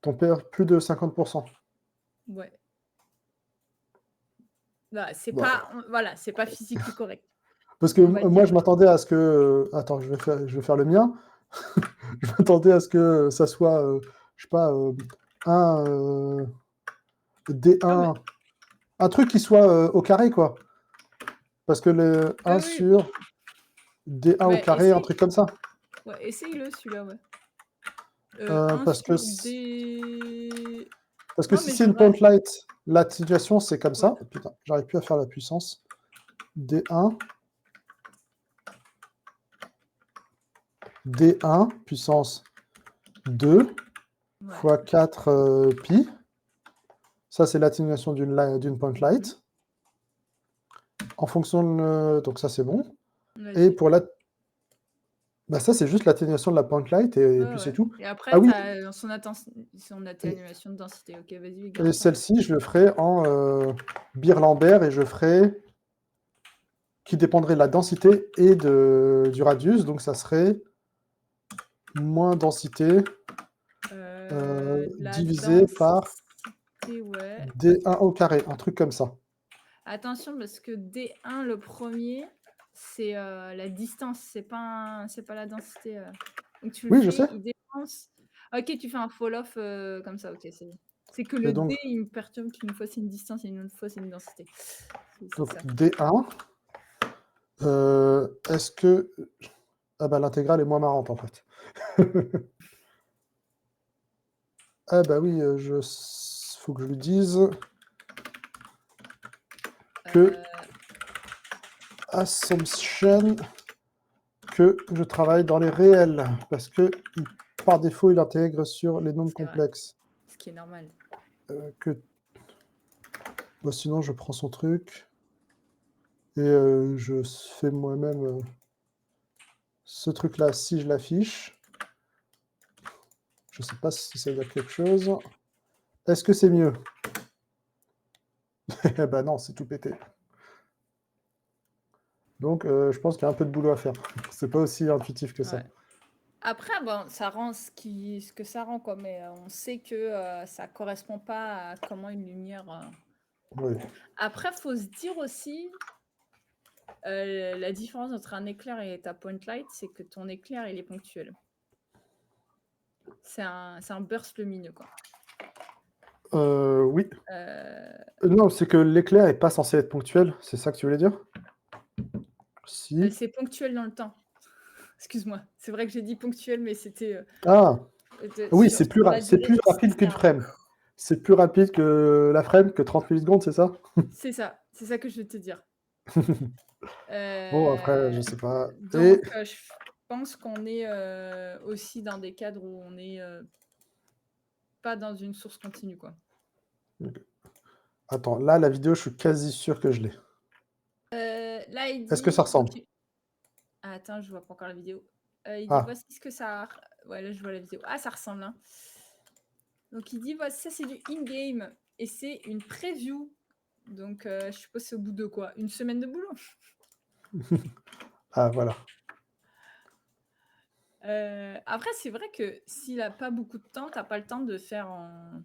on perd plus de 50%. Ouais. Bah, c'est Voilà. pas, voilà, c'est pas physiquement correct. Parce que On va moi, dire. je m'attendais à ce que... attends, je vais faire le mien. Je m'attendais à ce que ça soit, je sais pas, un Ah, mais, D1, un truc qui soit au carré, quoi. Parce que le oui, 1 oui. sur D1 au Bah, carré, un truc comme ça. ouais, essaye-le celui-là, ouais. 1 Parce que, sur D. parce que Non, si mais c'est je une vois. point light, la situation, c'est comme Ouais. ça. Putain, j'arrive plus à faire la puissance. D1, D1 puissance 2 Ouais. fois 4 pi. Ça, c'est l'atténuation d'une point light. En fonction de... Donc ça, c'est bon. Et Vas-y. pour la... Bah ça, c'est juste l'atténuation de la point light et Ouais, puis c'est ouais. tout. Et Ah après, tu oui, as son et, atténuation de densité. Ok, vas-y, et garde ça. celle-ci, je le ferai en Beer-Lambert et je ferai qui dépendrait de la densité et du radius. Donc ça serait moins densité La divisé par densité, ouais. D1 au carré, un truc comme ça. Attention, parce que D1, le premier, c'est la distance, c'est pas la densité. Donc tu le Oui, je sais. fais, il dépense. Ok, tu fais un fall-off comme ça, ok, c'est bon. C'est que Et le donc, D, il me perturbe qu'une fois c'est une distance et une autre fois c'est une densité. C'est donc ça. D1, est-ce que... Ah bah l'intégrale est moins marrante en fait. Ah bah oui, faut que je lui dise que Euh, assumption que je travaille dans les réels parce que il par défaut, il intègre sur les nombres C'est vrai, complexes. ce qui est normal. Que... Bon, sinon, je prends son truc et je fais moi-même ce truc-là si je l'affiche. Je sais pas si ça veut dire quelque chose. Est-ce que c'est mieux? Eh ben non, c'est tout pété. Donc, je pense qu'il y a un peu de boulot à faire. C'est pas aussi intuitif que ça. Ouais. Après, bon, ça rend ce que ça rend, quoi, mais on sait que ça correspond pas à comment une lumière. Oui. Après, faut se dire aussi, la différence entre un éclair et ta point light, c'est que ton éclair, il est ponctuel. C'est un burst lumineux, quoi. Oui. Euh, Non, c'est que l'éclair est pas censé être ponctuel, c'est ça que tu voulais dire? Si. c'est ponctuel dans le temps. Excuse-moi. C'est vrai que j'ai dit ponctuel, mais c'était Ah! Oui, sur la c'est durée. plus rapide qu'une frame. C'est plus rapide que la frame, que 30 millisecondes, c'est ça? C'est ça que je veux te dire. Bon, après, je Euh, sais pas. Et donc, je pense qu'on est aussi dans des cadres où on est pas dans une source continue, quoi. attends, là, la vidéo, je suis quasi sûr que je l'ai. Là, il Est-ce que ça dit. ressemble? Ah, attends, je vois pas encore la vidéo. Il dit Ah, voici ce que ça. Ouais, là, je vois la vidéo. Ah, ça ressemble, hein. Donc, il dit voici, ça, c'est du in-game. Et c'est une preview. Donc, je suppose c'est au bout de quoi? Une semaine de boulot. ah, voilà. Après, c'est vrai que s'il a pas beaucoup de temps, t'as pas le temps de faire en.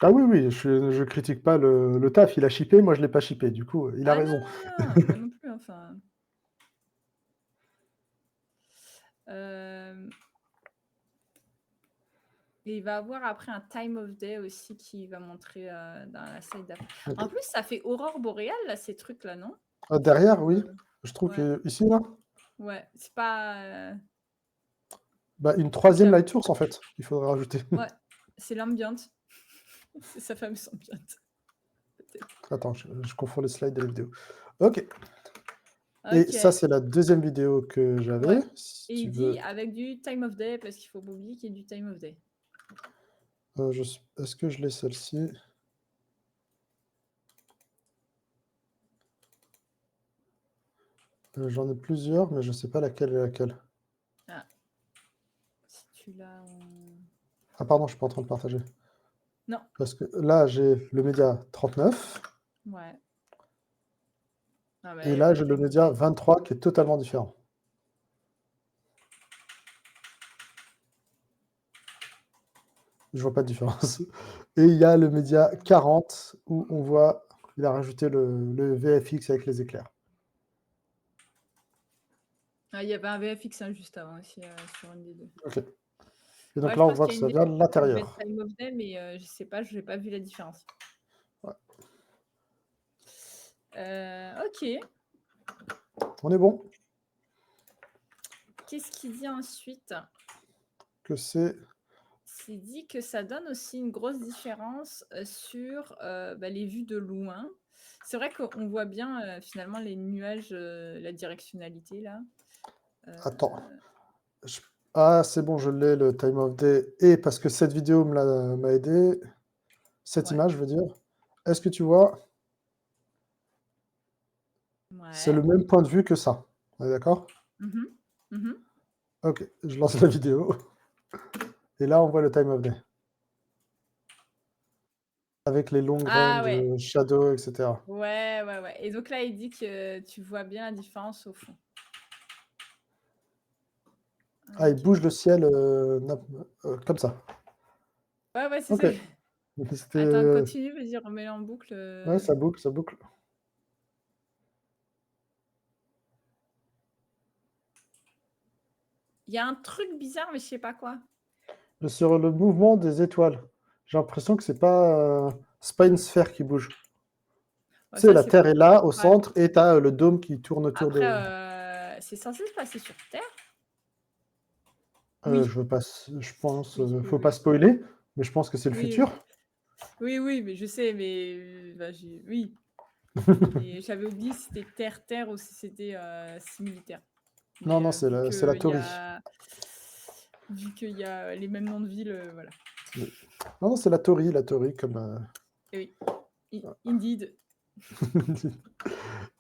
Ah oui, oui, je critique pas le taf, il a shippé, moi je l'ai pas shippé, du coup, il a Ah non, raison. non, non, moi non plus, enfin. Et il va avoir après un time of day aussi qui va montrer dans la slide d'après. Ok. En plus, ça fait aurore boréale, là, ces trucs-là, non? Ah, derrière, oui, je trouve Ouais, que ici, là, ouais, c'est pas. bah, une Ok, troisième light source, en fait, il faudrait rajouter. ouais, c'est l'ambiance. C'est sa fameuse ambiance. Peut-être. Attends, je confonds les slides et les vidéos. Ok. Et Ok, ça, c'est la deuxième vidéo que j'avais. ouais. Si Et tu il dit veux. avec du time of day, parce qu'il faut pas oublier qu'il y a du time of day. Est-ce que je l'ai celle-ci? J'en ai plusieurs, mais je sais pas laquelle est laquelle. Ah, si tu l'as. Ah, pardon, je suis pas en train de partager. Non, Parce que là, j'ai le média 39, ouais. Ah, bah, il et n'y a là, pas de j'ai le time of média day. 23 qui est totalement différent. Je vois pas de différence. Et il y a le média 40 où on voit, il a rajouté le VFX avec les éclairs. Ah, il y avait un VFX hein, juste avant aussi sur une des deux. Ok. Et donc Ouais, je là, on pense voit qu'il que y a une ça des vient de qui devait être l'intérieur. time of day, mais je sais pas, je n'ai pas vu la différence. Ouais. Ok. On est bon? Qu'est-ce qu'il dit ensuite? Que c'est... C'est dit que ça donne aussi une grosse différence sur les vues de loin. C'est vrai qu'on voit bien finalement les nuages, la directionnalité là. Attends. Ah, c'est bon, je l'ai, le time of day. Et parce que cette vidéo m'a aidé, cette Ouais. image, je veux dire. Est-ce que tu vois? C'est Ouais. le même point de vue que ça. On est d'accord? Mhm. Mhm. Ok, je lance la vidéo. Et là, on voit le time of day. Avec les longues Ah ouais. ranges, shadow, etc. Ouais, ouais, ouais. Et donc là, il dit que tu vois bien la différence au fond. Ah, il Ok. bouge le ciel comme ça. Ouais, ouais, c'est Ok. ça. C'était... Attends, continue, vas-y, remets-le en boucle. Ouais, ça boucle, ça boucle. Il y a un truc bizarre, mais je sais pas quoi. Sur le mouvement des étoiles, j'ai l'impression que c'est pas une sphère qui bouge. Ouais, Tu sais, ça, la c'est Terre est là, au ouais. centre, et tu as le dôme qui tourne autour Après, de... c'est censé se passer sur Terre? Oui, je pense, oui, oui, faut pas oui. spoiler, mais je pense que c'est le Oui, futur. oui, oui, mais je sais, mais oui. Mais j'avais oublié si c'était Terre-Terre ou si c'était similitaire. Non, Mais non, vu c'est la qu'il y théorie. a. vu qu'il y a les mêmes noms de villes, voilà. Oui. Non, non, c'est la Tory, comme... Et oui, indeed.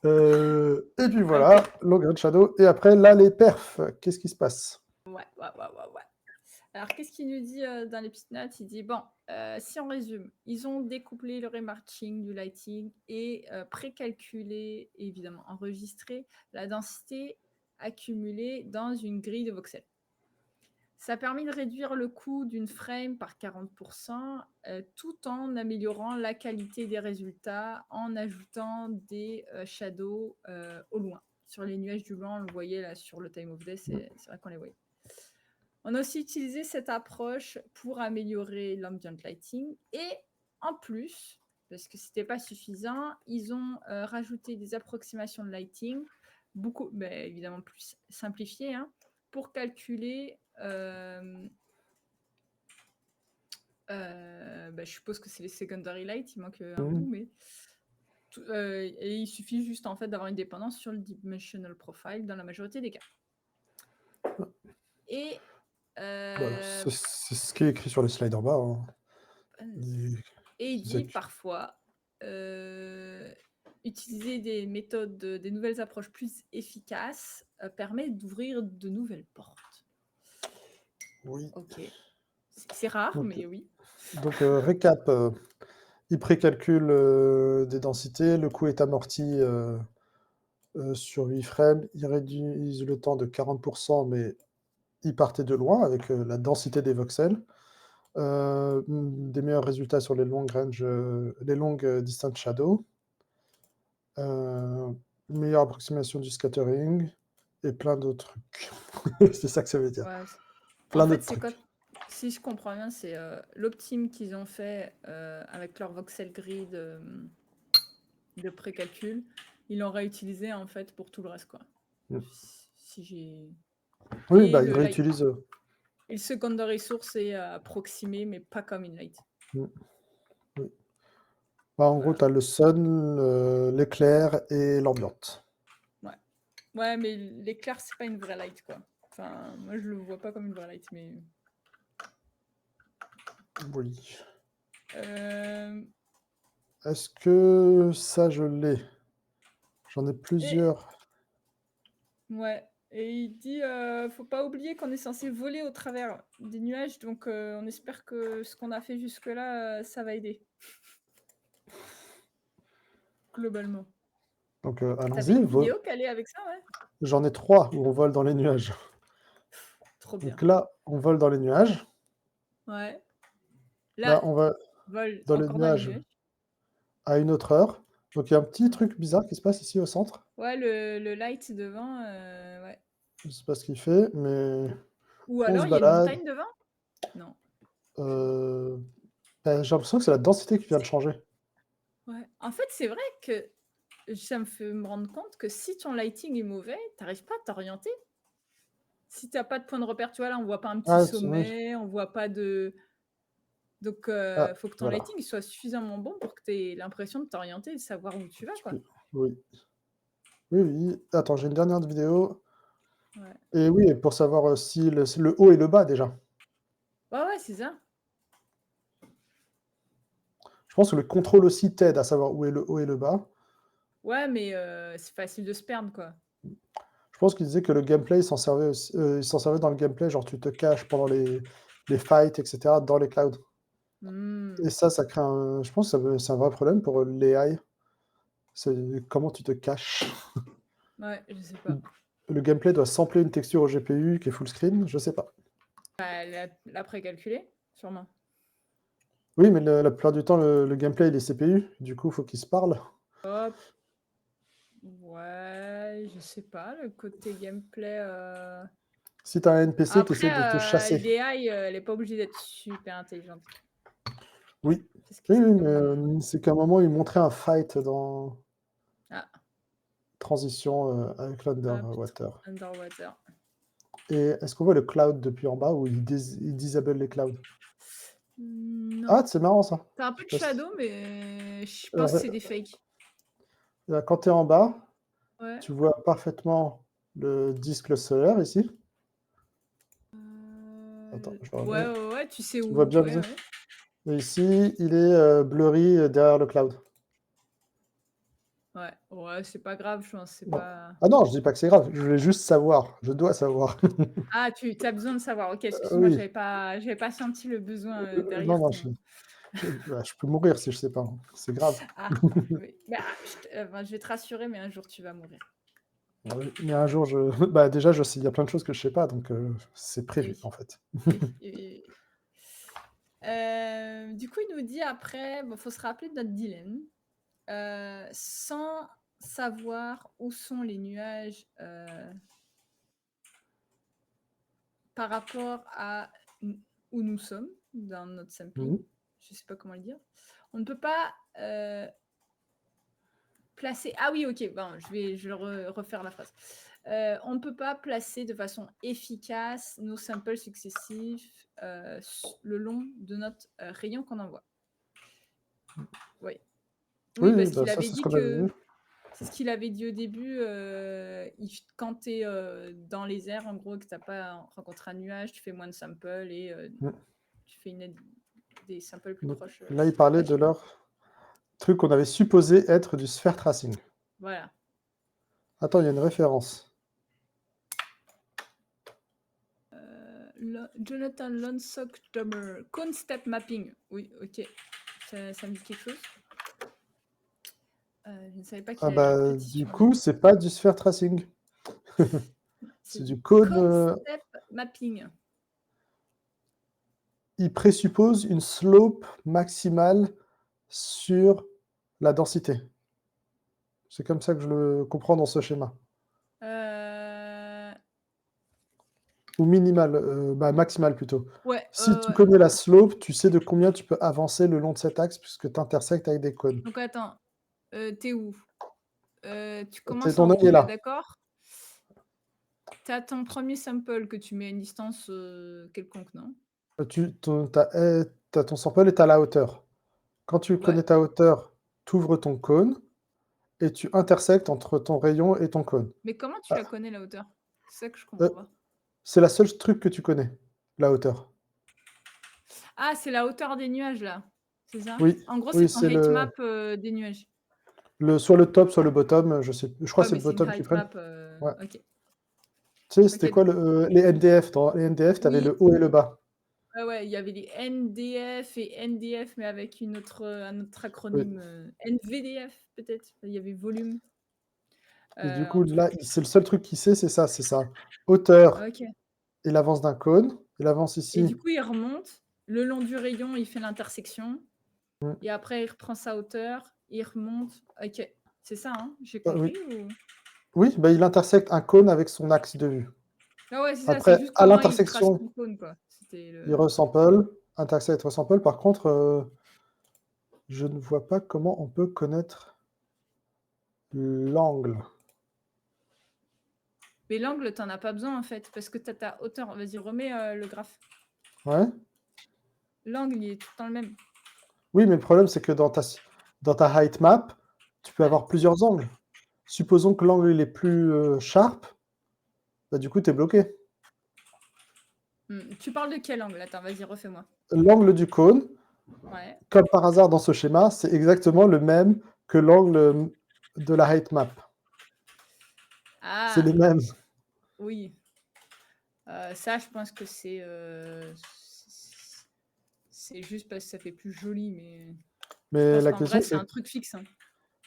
Et puis OK. voilà, Long Range Shadow. Et après, là, les perfs. Qu'est-ce qui se passe? Ouais. Alors, qu'est-ce qu'il nous dit dans les petites notes? Il dit bon, si on résume, ils ont découplé le remarching du lighting et précalculé, et évidemment enregistré la densité accumulée dans une grille de voxels. Ça a permis de réduire le coût d'une frame par 40%, tout en améliorant la qualité des résultats, en ajoutant des shadows au loin. Sur les nuages du loin, on le voyait là sur le time of day, c'est vrai qu'on les voyait. On a aussi utilisé cette approche pour améliorer l'ambient lighting et en plus, parce que c'était pas suffisant, ils ont rajouté des approximations de lighting, beaucoup, évidemment plus simplifiées, hein, pour calculer. Je suppose que c'est les secondary light, il manque un bout, mais et il suffit juste en fait d'avoir une dépendance sur le dimensional profile dans la majorité des cas. Et C'est ce qui est écrit sur les slides en bas. Hein. Et il dit parfois utiliser des méthodes, des nouvelles approches plus efficaces permet d'ouvrir de nouvelles portes. Oui. Ok. C'est rare, Donc, mais oui. Donc, récap. Il précalcule des densités, le coût est amorti sur 8 frames, il réduit le temps de 40%, mais il partait de loin avec la densité des voxels. Des meilleurs résultats sur les longues range, les longues distance shadow. Meilleure approximation du scattering et plein d'autres trucs. C'est ça que ça veut dire. Ouais. Plein En fait, d'autres trucs. si je comprends bien, c'est l'optime qu'ils ont fait avec leur voxel grid de précalcul. Ils l'ont réutilisé en fait pour tout le reste, quoi. Si j'ai. Oui, Et ils réutilisent. Et le secondary source est approximé, mais pas comme Inlight. Oui. En gros, tu as le sun, l'éclair et l'ambiante. Ouais, mais l'éclair, c'est pas une vraie light, quoi. Enfin, moi, je le vois pas comme une vraie light, mais. Oui. Euh... Est-ce que ça, je l'ai? J'en ai plusieurs. Ouais. Et il dit, faut pas oublier qu'on est censé voler au travers des nuages, donc on espère que ce qu'on a fait jusque-là, ça va aider. Globalement. Donc, T'avais allons-y. une vidéo calée avec ça, ouais? J'en ai 3 où on vole dans les nuages. Trop bien. Donc là, on vole dans les nuages. Ouais. Là, on va Vol dans les encore dans les nuages nuages. à une autre heure. Donc, il y a un petit truc bizarre qui se passe ici au centre. Ouais, le light devant, ouais. Je ne sais pas ce qu'il fait, mais Ou on alors, se il y a une balade. montagne devant? Non. J'ai l'impression que c'est la densité qui vient de changer. Ouais. En fait, c'est vrai que ça me fait me rendre compte que si ton lighting est mauvais, t'arrives pas à t'orienter. Si t'as pas de point de repère, tu vois, là, on voit pas un petit Oui. sommet, on voit pas de. Donc, faut que ton Voilà. lighting il soit suffisamment bon pour que tu aies l'impression de t'orienter et de savoir où tu vas, quoi. Oui. Oui. Attends, j'ai une dernière vidéo. Ouais, Et oui, pour savoir si le haut et le bas, déjà. ouais, c'est ça. Je pense que le contrôle aussi t'aide à savoir où est le haut et le bas. Ouais, mais c'est facile de se perdre, quoi. Je pense qu'il disait que le gameplay, il s'en servait dans le gameplay, genre tu te caches pendant les fights, etc., dans les clouds. Et ça crée un... Je pense que c'est un vrai problème pour l'AI. C'est comment tu te caches. Ouais, je sais pas. Le gameplay doit sampler une texture au GPU qui est full screen, je sais pas. Bah, la précalculée, sûrement. Oui, mais la plupart du temps, le gameplay, il est CPU, du coup, il faut qu'il se parle. Hop. Ouais, je sais pas, le côté gameplay. Si tu as un NPC qui essaie de te Après, chasser. l'AI, elle est pas obligée d'être super intelligente. Oui, Parce que oui, c'est mais c'est qu'à un moment, il montrait un fight dans Ah, Transition avec l'Underwater. Underwater. Et est-ce qu'on voit le cloud depuis en bas ou il disable les clouds? Non. Ah, c'est marrant ça. T'as un peu de shadow, mais je pense que c'est des fakes. Quand tu es en bas, Ouais. tu vois parfaitement le disque solaire ici. Attends, je le Ouais, remets. ouais, ouais, tu sais Tu vois où. bien Ouais, le ouais. et ici, il est, blurry, derrière le cloud. Ouais, ouais, c'est pas grave, je pense, c'est Non. pas. Ah non, je dis pas que c'est grave, je voulais juste savoir, je dois savoir. Ah, tu as besoin de savoir. OK, excuse-moi, Oui, j'avais pas senti le besoin, non, derrière non, ton. bah, je peux mourir si je sais pas, hein, c'est grave. Ah, oui. Bah, enfin, je vais te rassurer, mais un jour tu vas mourir. Oui, mais un jour je bah, déjà, je sais il y a plein de choses que je sais pas, donc c'est Eh prévu, oui, en fait. eh oui, eh oui, eh oui. Du coup, il nous dit après, bon, faut se rappeler de notre dilemme. Sans savoir où sont les nuages, par rapport à où nous sommes dans notre Mmh sampling, mh. je sais pas comment le dire. On ne peut pas placer. Ah oui, ok, bon, je vais refaire la phrase. On ne peut pas placer de façon efficace nos samples successifs le long de notre rayon qu'on envoie. Oui, Oui, oui, oui, parce bah, qu'il ça, avait c'est ce dit qu'on avait que vu. c'est ce qu'il avait dit au début, quand tu es dans les airs, en gros, et que tu n'as pas rencontré un nuage, tu fais moins de samples et Mmh. tu fais des samples plus Donc proches. là, il parlait de Ok, leur truc qu'on avait supposé être du sphere tracing. voilà. Attends, il y a une référence. Jonathan Lonsock Dummer, Cone Step Mapping. Oui, ok, ça me dit quelque chose. Je ne savais pas Ah qu'il avait une bah, du pétition coup, là-dessus. c'est pas du sphere tracing, C'est c'est du du cône, Cone Step Mapping. il présuppose une slope maximale sur la densité. C'est comme ça que je le comprends dans ce schéma. Euh, Ou minimale, bah, maximale plutôt. ouais, Si tu ouais. connais la slope, tu sais de combien tu peux avancer le long de cet axe puisque tu intersectes avec des cônes. Donc attends, t'es où? Tu commences Ton en œil haut est là, là. d'accord? Tu as ton premier sample que tu mets à une distance quelconque, non? Tu ton tu ton sample est à la hauteur. Quand tu Ouais. connais ta hauteur, tu ouvres ton cône et tu intersectes entre ton rayon et ton cône. Mais comment tu Ah, la connais la hauteur? C'est ça que je comprends heu, pas. c'est la seule truc que tu connais, la hauteur. Ah, c'est la hauteur des nuages là, c'est ça? Oui, En gros, c'est oui, ton c'est height map des nuages. soit le top, soit le bottom, je crois Ouais, que c'est mais le c'est une bottom qu'ils height prennent. map. Ouais. Ok. Tu sais, Ok. c'était quoi les NDF? Dans les NDF, tu avais Oui, le haut et le bas. ouais, ouais, il y avait les NDF et NDF, mais avec un autre Oui. acronyme. NVDF peut-être. Il y avait volume. Et du En coup, tout. là, c'est le seul truc qu'il sait, c'est ça. Hauteur Ok. et l'avance d'un cône. Et l'avance Et ici. du coup, il remonte le long du rayon, il fait l'intersection. Mmh. Et après, il reprend sa hauteur, il remonte. Ok, c'est ça, hein? J'ai Oui. compris ou... Oui, bah, il intersecte un cône avec son axe de vue. Ah ouais, c'est ça, c'est Après, juste à comment il trace l'intersection, son cône, quoi. C'était il le... resample, intersecte, resample. Par contre, je ne vois pas comment on peut connaître l'angle. Mais l'angle, t'en as pas besoin, en fait, parce que t'as ta hauteur. Vas-y, remets le graphe. Ouais? L'angle, il est tout le temps le même. Oui, mais le problème, c'est que dans ta height map, tu peux Ouais. avoir plusieurs angles. Supposons que l'angle il est plus sharp, bah, du coup, tu es bloqué. Tu parles de quel angle? Attends, vas-y, refais-moi. L'angle du cône, Ouais. comme par hasard dans ce schéma, c'est exactement le même que l'angle de la height map. C'est les Ah, mêmes. oui. Ça, je pense que c'est juste parce que ça fait plus joli, mais je Mais pense la qu'en vrai, question, c'est c'est un truc fixe, hein.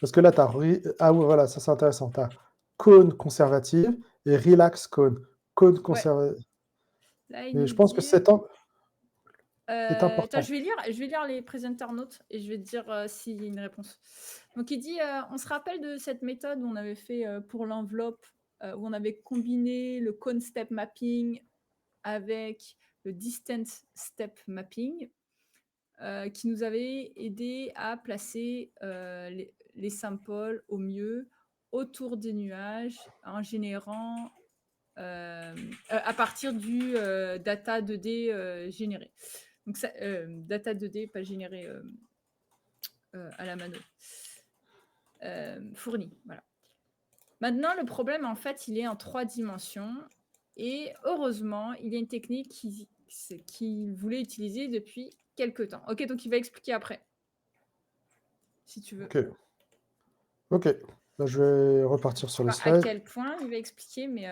parce que là, tu as ah oui, voilà, ça c'est intéressant. Tu as cône conservative et relax cône. Cône Ouais. conservative. Là, il Mais nous je pense que dit... cet angle est Attends, important. je vais lire les presenter notes et je vais te dire s'il y a une réponse. Donc, il dit on se rappelle de cette méthode où on avait fait pour l'enveloppe, où on avait combiné le cone step mapping avec le distance step mapping, qui nous avait aidé à placer les samples au mieux autour des nuages en générant à partir du data 2D généré. Donc, ça, data 2D, pas généré à la mano. Fourni, voilà. Maintenant, le problème, en fait, il est en 3 dimensions. Et heureusement, il y a une technique qu'il voulait utiliser depuis quelques temps. Ok, donc il va expliquer après, si tu veux. Ok. Ok. Là, je vais repartir Je sur sais les pas à slides. quel point il va expliquer, mais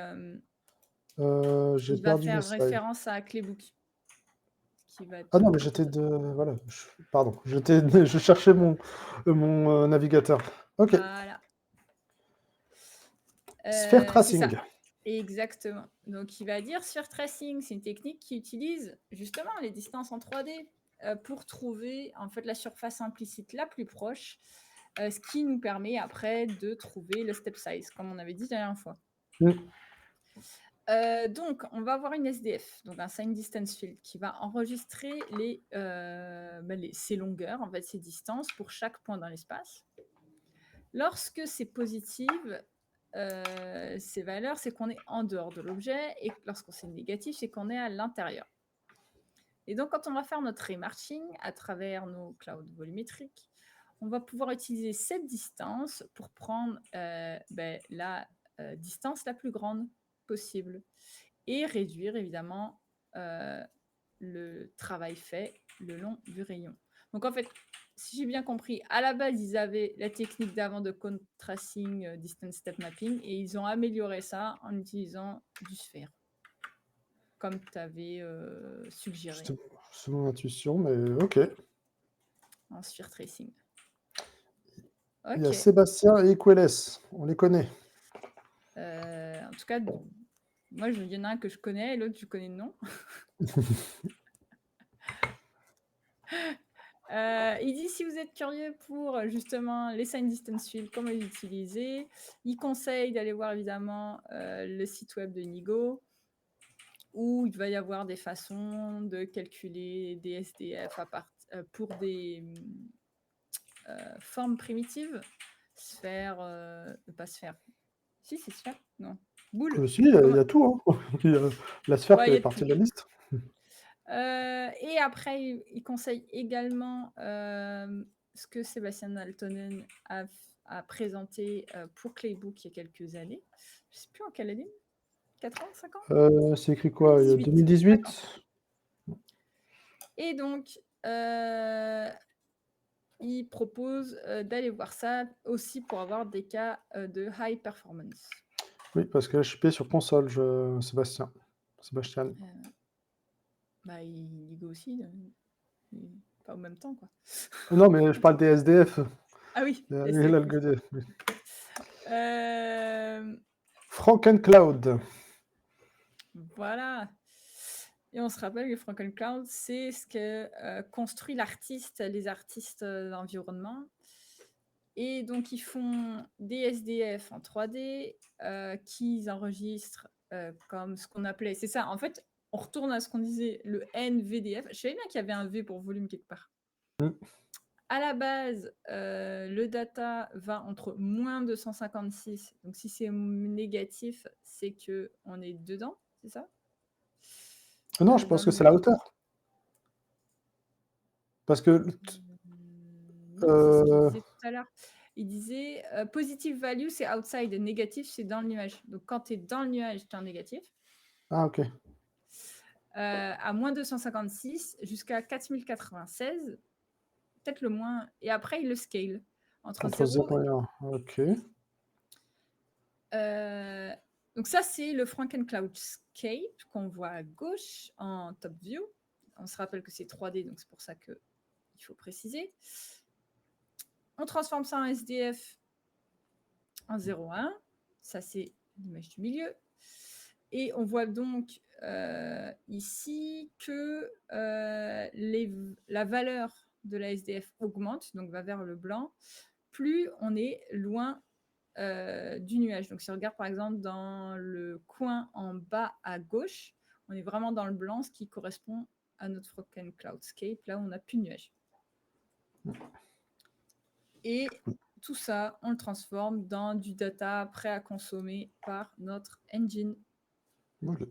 J'ai il va perdu mes faire slides. référence à Claybook, qui va Ah te non, mais j'étais proposer. de... Voilà. Pardon. Je cherchais mon navigateur. Ok. Voilà. Sphere C'est ça. tracing. Exactement. Donc, il va dire sphere tracing, c'est une technique qui utilise justement les distances en 3D pour trouver en fait la surface implicite la plus proche, ce qui nous permet après de trouver le step size, comme on avait dit la dernière fois. Mm. Donc, on va avoir une SDF, donc un sign distance field, qui va enregistrer ces longueurs, en fait, ces distances pour chaque point dans l'espace. Lorsque c'est positive, ces valeurs, c'est qu'on est en dehors de l'objet, et lorsque c'est négatif, c'est qu'on est à l'intérieur. Et donc, quand on va faire notre remarching à travers nos clouds volumétriques, on va pouvoir utiliser cette distance pour prendre la distance la plus grande possible et réduire évidemment le travail fait le long du rayon. Donc en fait, si j'ai bien compris, à la base, ils avaient la technique d'avant de contrasting, distance step mapping, et ils ont amélioré ça en utilisant du sphère, comme tu avais suggéré C'est mon intuition, mais ok. en sphere tracing. Il y a Ok. Sébastien et Equelles. On les connaît. En tout cas, moi, il y en a un que je connais et l'autre, je connais le nom. Il dit si vous êtes curieux pour justement les sign distance fields, comment les utiliser, il conseille d'aller voir évidemment le site web de Nigo, où il va y avoir des façons de calculer des SDF pour des formes primitives, sphère, pas sphère. Si, c'est sphère, non. Boule. Si, il y Comment... a tout. Hein. La sphère Ouais, fait il y a partie tout. de la liste. Et après, il conseille également ce que Sébastien Altonen a présenté pour Claybook il y a quelques années. Je ne sais plus en quelle année. 4 ans, 5 ans C'est écrit quoi? 2018. 2018? Et donc, il propose d'aller voir ça aussi pour avoir des cas de high performance. Oui, parce que là, je suis payé sur console, Sébastien. Il go aussi, pas en même temps, quoi. Non, mais je parle des SDF. Ah oui, L'algodé. Oui. euh, Frankencloud. Voilà. Et on se rappelle que Frankencloud, c'est ce que construit l'artiste, les artistes d'environnement. Et donc, ils font des SDF en 3D qu'ils enregistrent comme ce qu'on appelait. C'est ça, en fait, on retourne à ce qu'on disait, le NVDF. Je savais bien qu'il y avait un V pour volume quelque part. À la base, le data va entre moins 256. Donc, si c'est négatif, c'est qu'on est dedans, c'est ça? Non, je pense que c'est la hauteur. Parce que... Non, c'est ce qu'il disait tout à l'heure. Il disait positive value, c'est outside, et négatif, c'est dans le nuage. Donc, quand tu es dans le nuage, tu es en négatif. Ah, ok. À moins 256 jusqu'à 4096, peut-être le moins. Et après, il le scale entre 0 et 1. Ok. donc ça, c'est le Frankencloud Scape qu'on voit à gauche en top view. On se rappelle que c'est 3D, donc c'est pour ça qu'il faut préciser. On transforme ça en SDF en 0,1. Ça, c'est l'image du milieu. Et on voit donc ici que la valeur de la SDF augmente, donc va vers le blanc, plus on est loin du nuage. Donc si on regarde par exemple dans le coin en bas à gauche, on est vraiment dans le blanc, ce qui correspond à notre Frankencloudscape, là où on n'a plus de nuage. Et tout ça, on le transforme dans du data prêt à consommer par notre engine. Okay.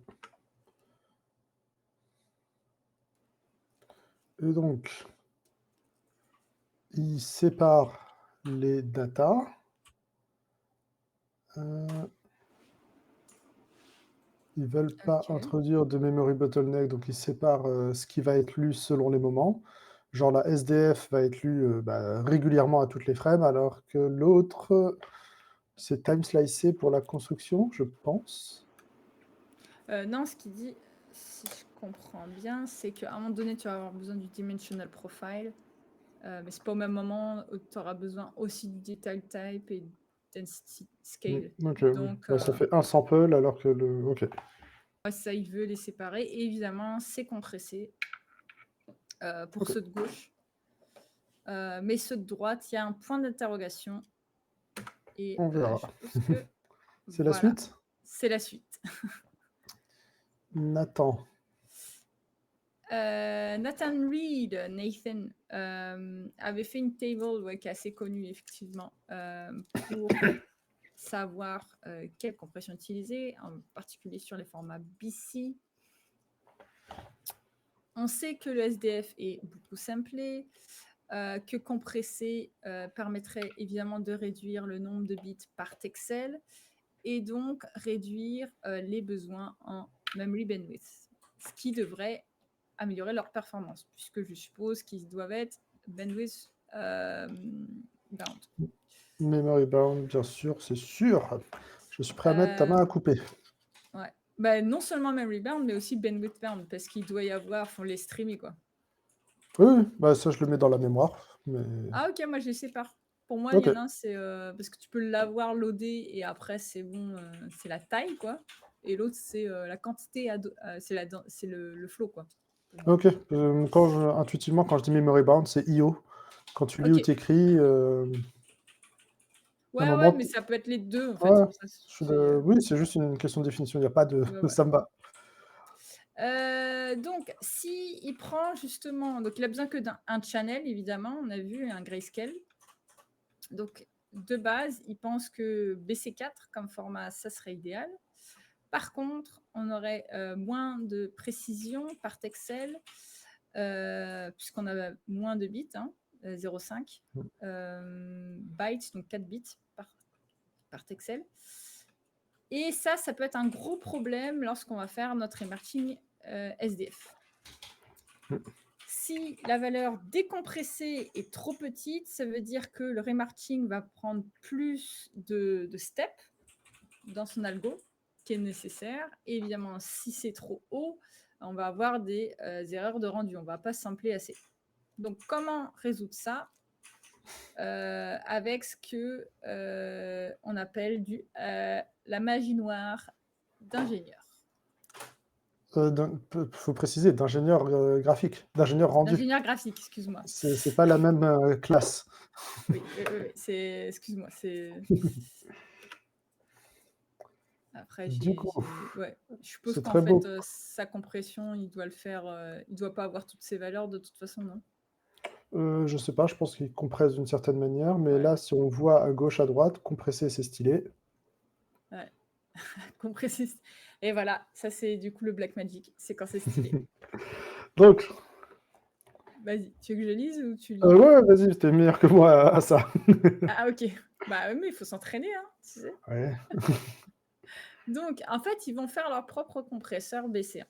Et donc, il sépare les datas. Ils veulent pas OK. introduire de memory bottleneck, donc ils séparent, ce qui va être lu selon les moments. Genre la SDF va être lue, régulièrement à toutes les frames, alors que l'autre, c'est time slicé pour la construction, je pense? Non, ce qu'il dit, si je comprends bien, c'est qu'à un moment donné, tu vas avoir besoin du dimensional profile, mais c'est pas au même moment où tu auras besoin aussi du detail type et density scale. OK, oui. Donc, Bah, ça fait un sample alors que le OK. ouais, ça, il veut les séparer et évidemment, c'est compressé, pour OK, ceux de gauche. Mais ceux de droite, il y a un point d'interrogation et on verra. je suppose que C'est la voilà, suite? c'est la suite. Nathan. Nathan, avait fait une table, ouais, qui est assez connue effectivement, pour savoir, quelle compression utiliser, en particulier sur les formats BC. On sait que le SDF est beaucoup simplé, que compresser, permettrait évidemment de réduire le nombre de bits par texel et donc réduire, les besoins en memory bandwidth, ce qui devrait améliorer leur performance puisque je suppose qu'ils doivent être bandwidth, bound. Memory bound, bien sûr, c'est sûr. Je suis prêt à mettre ta main à Hem, couper. ouais. Bah, non seulement memory bound, mais aussi bandwidth bound parce qu'il doit y avoir faut les streamer, quoi. Oui, oui, bah, ça, je le mets dans la mémoire, mais Ah OK, moi je les sépare. Pour moi, il y OK, en a un, c'est, parce que tu peux l'avoir loadé et après c'est bon, c'est la taille, quoi et l'autre, c'est, la quantité à do c'est la den c'est le flow, quoi, pour moi. OK. Intuitivement, quand je dis memory bound, c'est IO. Quand tu lis ou OK. tu écris, à un Ouais, ouais, moment mais t ça peut être les 2 en fait, ouais, c'est pour ça que c'est, oui, c'est juste une question de définition, il y a pas de ouais, ouais. ça me va. Donc si il prend justement donc il a besoin que d'un un channel évidemment, on a vu un grayscale. Donc de base, il pense que BC4 comme format, ça serait idéal. Par contre, on aurait, moins de précision par texel, puisqu'on a moins de bits, hein, 0,5, Mmh. bytes, donc 4 bits par texel et ça peut être un gros problème lorsqu'on va faire notre remarking, SDF. Mmh. Si la valeur décompressée est trop petite, ça veut dire que le remarking va prendre plus de steps dans son algo qui est nécessaire. Et évidemment, si c'est trop haut, on va avoir des erreurs de rendu. On ne va pas sampler assez. Donc, comment résoudre ça avec ce que on appelle la magie noire d'ingénieur. Faut préciser d'ingénieur, graphique, d'ingénieur rendu. D'ingénieur graphique, excuse-moi. C'est pas la même, classe. Oui, oui, oui, c'est, excuse-moi, c'est après, Du coup, ouais, je suppose c'est qu'en très fait, beau. sa compression, il doit le faire, il doit pas avoir toutes ces valeurs de toute façon, non? Je sais pas, je pense qu'ils compressent d'une certaine manière, mais Ouais, là, si on voit à gauche, à droite, compresser, c'est stylé. ouais, compressé et voilà, ça c'est du coup le black magic, c'est quand c'est stylé. Donc, Vas-y, tu veux que je lise ou tu lis? ouais, vas-y, tu es meilleur que moi à ça. Ah OK. Bah, oui, mais il faut s'entraîner, hein, tu sais? Ouais. Donc en fait, ils vont faire leur propre compresseur BC1.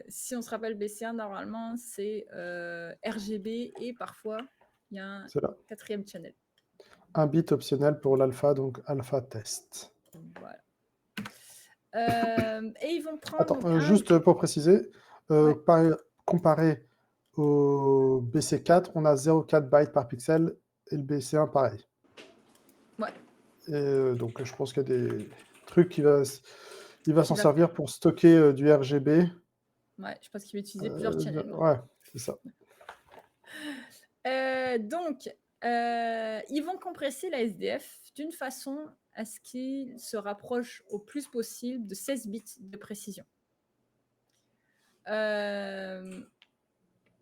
Si on se rappelle BC1 normalement, c'est, RGB et parfois il y a un C'est là. 4e channel. Un bit optionnel pour l'alpha, donc alpha test. Voilà. Et ils vont prendre Attends, donc un juste pour préciser, ouais, comparé au BC4, on a 0,4 bytes par pixel et le BC1 pareil. ouais, Et donc je pense qu'il y a des trucs il va qui s'en va faire. servir pour stocker, du RGB. Ouais, je pense qu'il va utiliser plusieurs channels, ouais. Ouais, c'est ça. Donc, ils vont compresser la SDF d'une façon à ce qu'il se rapproche au plus possible de 16 bits de précision.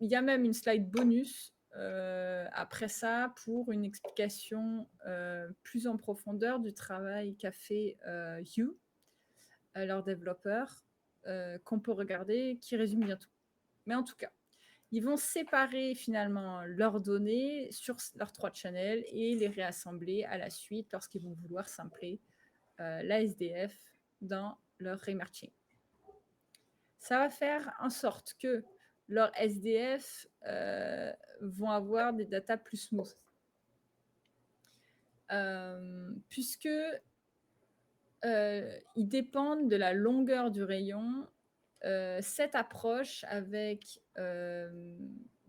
Il y a même une slide bonus après ça pour une explication plus en profondeur du travail qu'a fait Hue, leur développeur, qu'on peut regarder, qui résume bien tout. Mais en tout cas, ils vont séparer finalement leurs données sur leurs 3 channels et les réassembler à la suite lorsqu'ils vont vouloir sampler la SDF dans leur remarching. Ça va faire en sorte que leurs SDF vont avoir des data plus smooth. Puisque ils dépendent de la longueur du rayon. Cette approche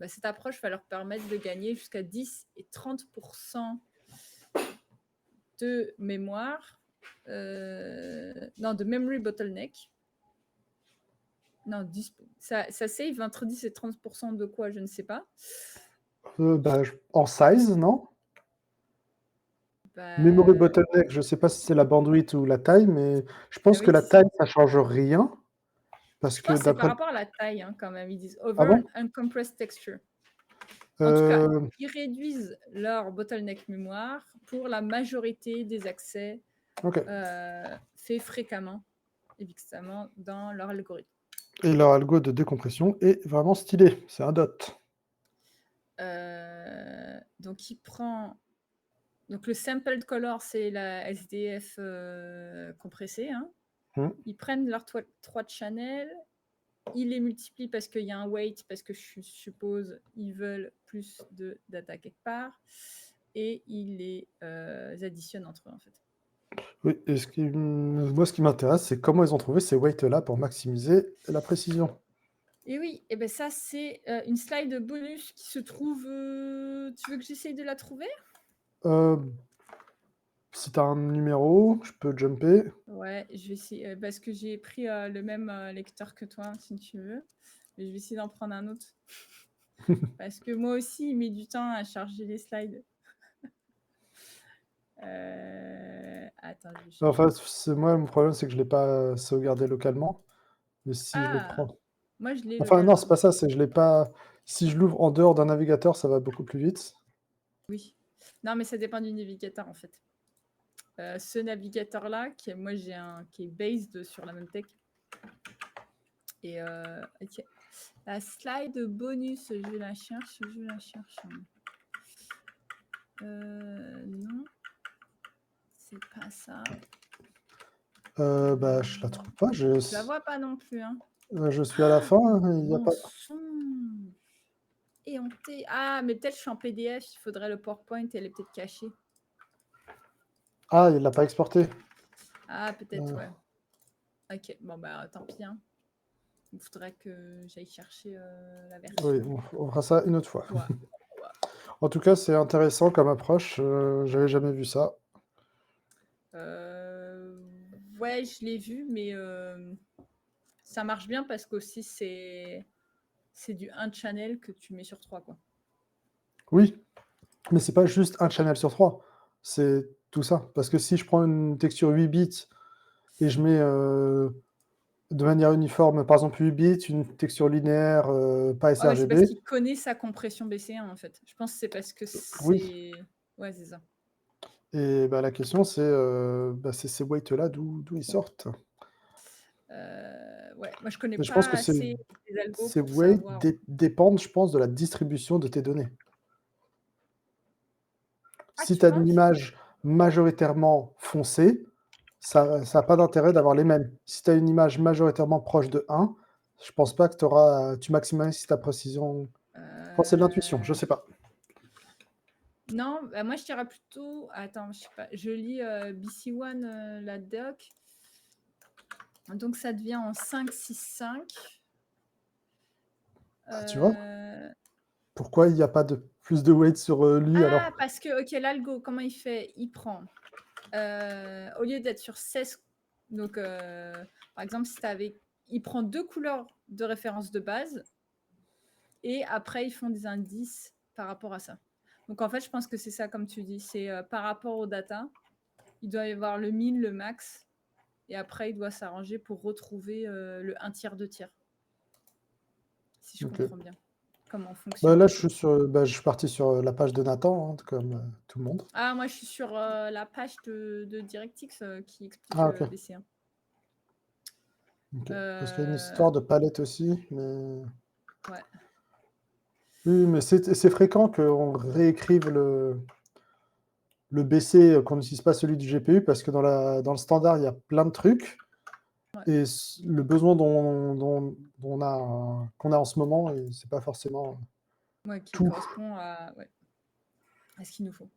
cette approche va leur permettre de gagner jusqu'à 10 et 30% de mémoire, de memory bottleneck. Non, ça save entre 10 et 30% de quoi, je ne sais pas. En size, non? Bah, Memory bottleneck, je ne sais pas si c'est la bandwidth ou la taille, mais je pense que oui, la taille, ça change rien. Parce je que pense que c'est par d'après. rapport à la taille, hein, quand même. Ils disent Ah over bon? uncompressed texture. En tout cas, Euh, ils réduisent leur bottleneck mémoire pour la majorité des accès Ok. faits fréquemment, évidemment, dans leur algorithme. Et leur algo de décompression est vraiment stylé. C'est un dot. Donc, il prend. Donc, le sampled color, c'est la SDF compressée. Hein. Ils prennent leurs 3 channels, ils les multiplient parce qu'il y a un weight, parce que je suppose ils veulent plus de data quelque part, et ils les additionnent entre eux, en fait. Oui, et moi, ce qui m'intéresse, c'est comment ils ont trouvé ces weights-là pour maximiser la précision. Et oui, et ben ça, c'est une slide bonus qui se trouve. Tu veux que j'essaye de la trouver? Si tu as un numéro, je peux jumper. Ouais, je vais essayer, parce que j'ai pris le même lecteur que toi, si tu veux. Mais je vais essayer d'en prendre un autre. Parce que moi aussi, il met du temps à charger les slides. Attends, je vais chercher. Enfin, moi, mon problème, c'est que je ne l'ai pas sauvegardé localement. Mais si je le Ah, prends. moi je l'ai Enfin, non, c'est localement. pas ça, c'est que je l'ai pas. Si je l'ouvre en dehors d'un navigateur, ça va beaucoup plus vite. Oui. Non, mais ça dépend du navigateur en fait. Ce navigateur-là, moi j'ai un qui est based sur la même tech. Et ok. La slide bonus, je la cherche. Non, c'est pas ça. Je la trouve pas. Je la vois pas non plus. Hein. Je suis à la fin. Il y a pas. Mensonge. Éhonté. Ah, mais peut-être je suis en PDF. Il faudrait le PowerPoint. Elle est peut-être cachée. Ah, il l'a pas exporté. Ah, peut-être, ouais. Ok, bon, bah tant pis. Hein. Il faudrait que j'aille chercher la version. Oui, on fera ça une autre fois. Ouais. En tout cas, c'est intéressant comme approche. J'avais jamais vu ça. Ouais, je l'ai vu, mais ça marche bien parce qu'aussi c'est du 1 channel que tu mets sur 3, quoi. Oui, mais c'est pas juste un channel sur 3. C'est tout ça. Parce que si je prends une texture 8 bits et je mets de manière uniforme, par exemple 8 bits, une texture linéaire, pas Ouais, mais c'est parce sRGB. qu'il connaît sa compression BC1 en fait. Je pense que c'est parce que Oui. c'est. Ouais, c'est ça. Et la question, c'est ces weights-là, d'où ils sortent. Ouais, moi je connais Et je pense pas que assez les algos ces pour weights savoir. dépendent, je pense, de la distribution de tes données. Ah, Si tu tu as une penses? image majoritairement foncée, ça n'a pas d'intérêt d'avoir les mêmes. Si tu as une image majoritairement proche de 1, je pense pas que tu maximises ta précision. Enfin, c'est de l'intuition, je sais pas. Non, bah moi je dirais plutôt. Attends, je sais pas. Je lis BC1 la doc. Donc ça devient en 5-6-5. Tu vois? Pourquoi il n'y a pas de plus de weight sur lui alors? Ah, parce que, ok, l'algo, comment il fait? Il prend, au lieu d'être sur 16, donc par exemple, il prend 2 couleurs de référence de base, et après, ils font des indices par rapport à ça. Donc en fait, je pense que c'est ça, comme tu dis, c'est par rapport aux data, il doit y avoir le min, le max, et après, il doit s'arranger pour retrouver le 1 tiers, 2 tiers, si je comprends bien comment fonctionne Là, le je truc. suis parti sur la page de Nathan, hein, comme tout le monde. Ah, moi, je suis sur la page de DirectX qui explique Ah, le ok. BC1. Parce qu'il y a une histoire de palette aussi, mais... Ouais. Oui, mais c'est fréquent qu'on réécrive le BC, qu'on n'utilise pas celui du GPU, parce que dans le standard, il y a plein de trucs. Ouais. et le besoin qu'on a en ce moment, et c'est pas forcément Ouais, qui tout. correspond ouais, à ce qu'il nous faut.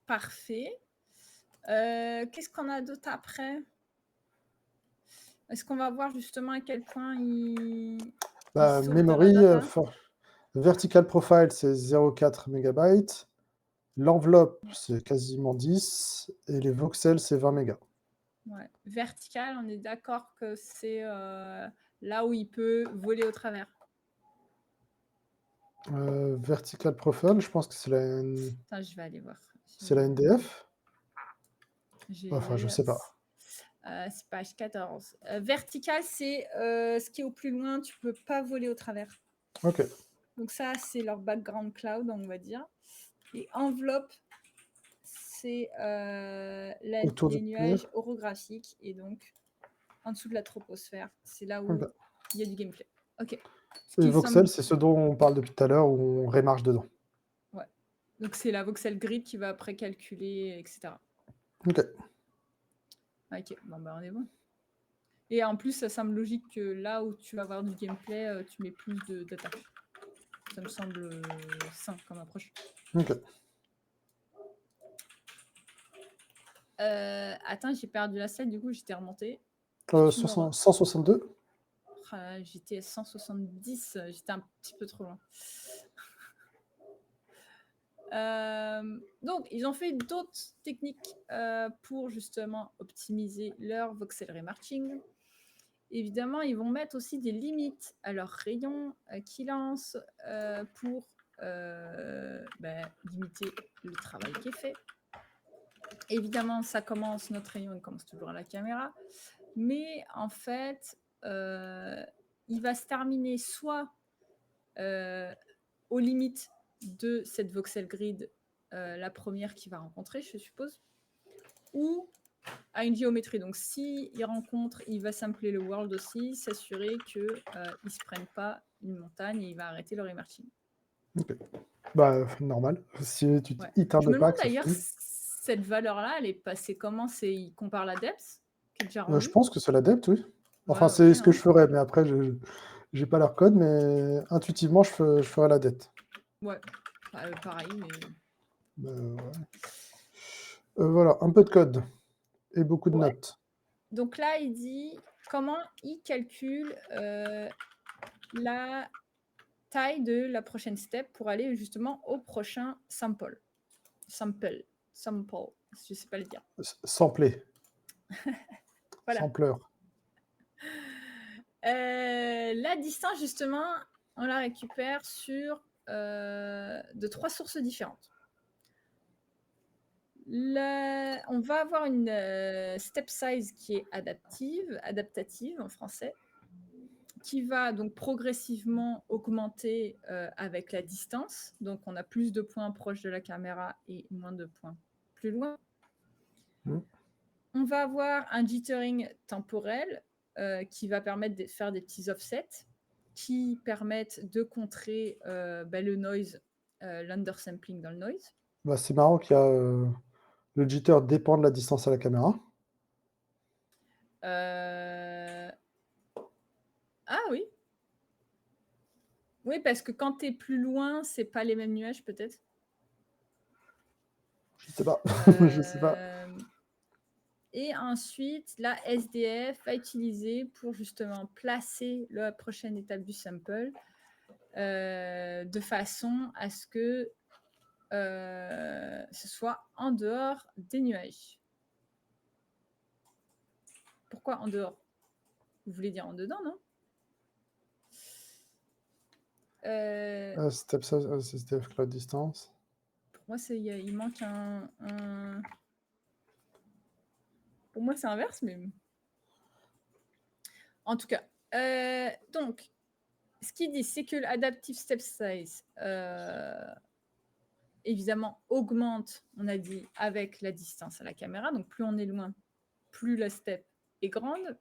Parfait. Qu'est-ce qu'on a d'autre après? Est-ce qu'on va voir justement à quel point il sauve de la Memory, data? vertical profile, c'est 0,4 mégabytes. L'enveloppe, c'est quasiment 10 et les voxels, c'est 20 mégas. Ouais. Vertical, on est d'accord que c'est là où il peut voler au travers. Vertical profile, je pense que c'est Attends, je vais aller voir. c'est la NDF? Enfin, je J'ai sais pas. c'est page 14. Vertical, c'est ce qui est au plus loin, tu peux pas voler au travers. OK. Donc ça, c'est leur background cloud, on va dire. Et enveloppe, c'est Autour les du tunnel? nuages orographiques. Et donc, en dessous de la troposphère, c'est là où OK. il y a du gameplay. OK. Ce Et qui voxel, semble... c'est ce dont on parle depuis tout à l'heure, où on remarche dedans. Ouais. Donc c'est la voxel grid qui va après calculer, etc. OK. OK, bon, bah, on est bon. Et en plus, ça semble logique que là où tu vas avoir du gameplay, tu mets plus de data. Ça me semble sain comme approche. OK. Attends, j'ai perdu la scène, du coup, j'étais remontée. 162? J'étais à 170, j'étais un petit peu trop loin. Donc, ils ont fait d'autres techniques pour justement optimiser leur voxel remarching. Évidemment, ils vont mettre aussi des limites à leurs rayons qu'ils lancent pour limiter le travail qui est fait. Évidemment, notre rayon, il commence toujours à la caméra. Mais en fait, il va se terminer soit aux limites de cette voxel grid, la première qu'il va rencontrer, je suppose, ou à une géométrie. Donc, s'il rencontre, il va sampler le world aussi, s'assurer qu'il ne se prenne pas une montagne et il va arrêter le remarching. OK. Normal. Si tu Ouais. hits un Je me demande pack, ça d'ailleurs, finit. cette valeur-là, elle est passée comment? Il compare la depth, qui est déjà Je rendue? pense que c'est l'adepte, oui. Enfin, Ouais, ok. c'est ce que Hein. je ferais, mais après, je j'ai pas leur code, mais intuitivement, je ferais l'adepte. Ouais, pareil, mais... Ouais. Voilà, un peu de code et beaucoup de Ouais. notes. Donc là, il dit comment il calcule la taille de la prochaine step pour aller justement au prochain sample. Sample, je sais pas le dire. Sampler, Voilà. sampleur. La distance, justement, on la récupère sur de 3 sources différentes. On va avoir une step size qui est adaptative en français, qui va donc progressivement augmenter avec la distance. Donc, on a plus de points proches de la caméra et moins de points plus loin. On va avoir un jittering temporel qui va permettre de faire des petits offsets qui permettent de contrer le noise, l'undersampling dans le noise. C'est marrant qu'il y a le jitter dépend de la distance à la caméra. Ah oui. Oui, parce que quand tu es plus loin, c'est pas les mêmes nuages peut-être. Je sais pas. Je sais pas. Et ensuite, la SDF va utiliser pour justement placer la prochaine étape du sample de façon à ce que ce soit en dehors des nuages. Pourquoi en dehors? Vous voulez dire en dedans, non? Step size, SDF cloud distance. Pour moi, il manque un... Pour moi, c'est inverse, mais... En tout cas, donc, ce qu'il dit, c'est que l'adaptive step size, évidemment, augmente, on a dit, avec la distance à la caméra. Donc, plus on est loin, plus la step est grande.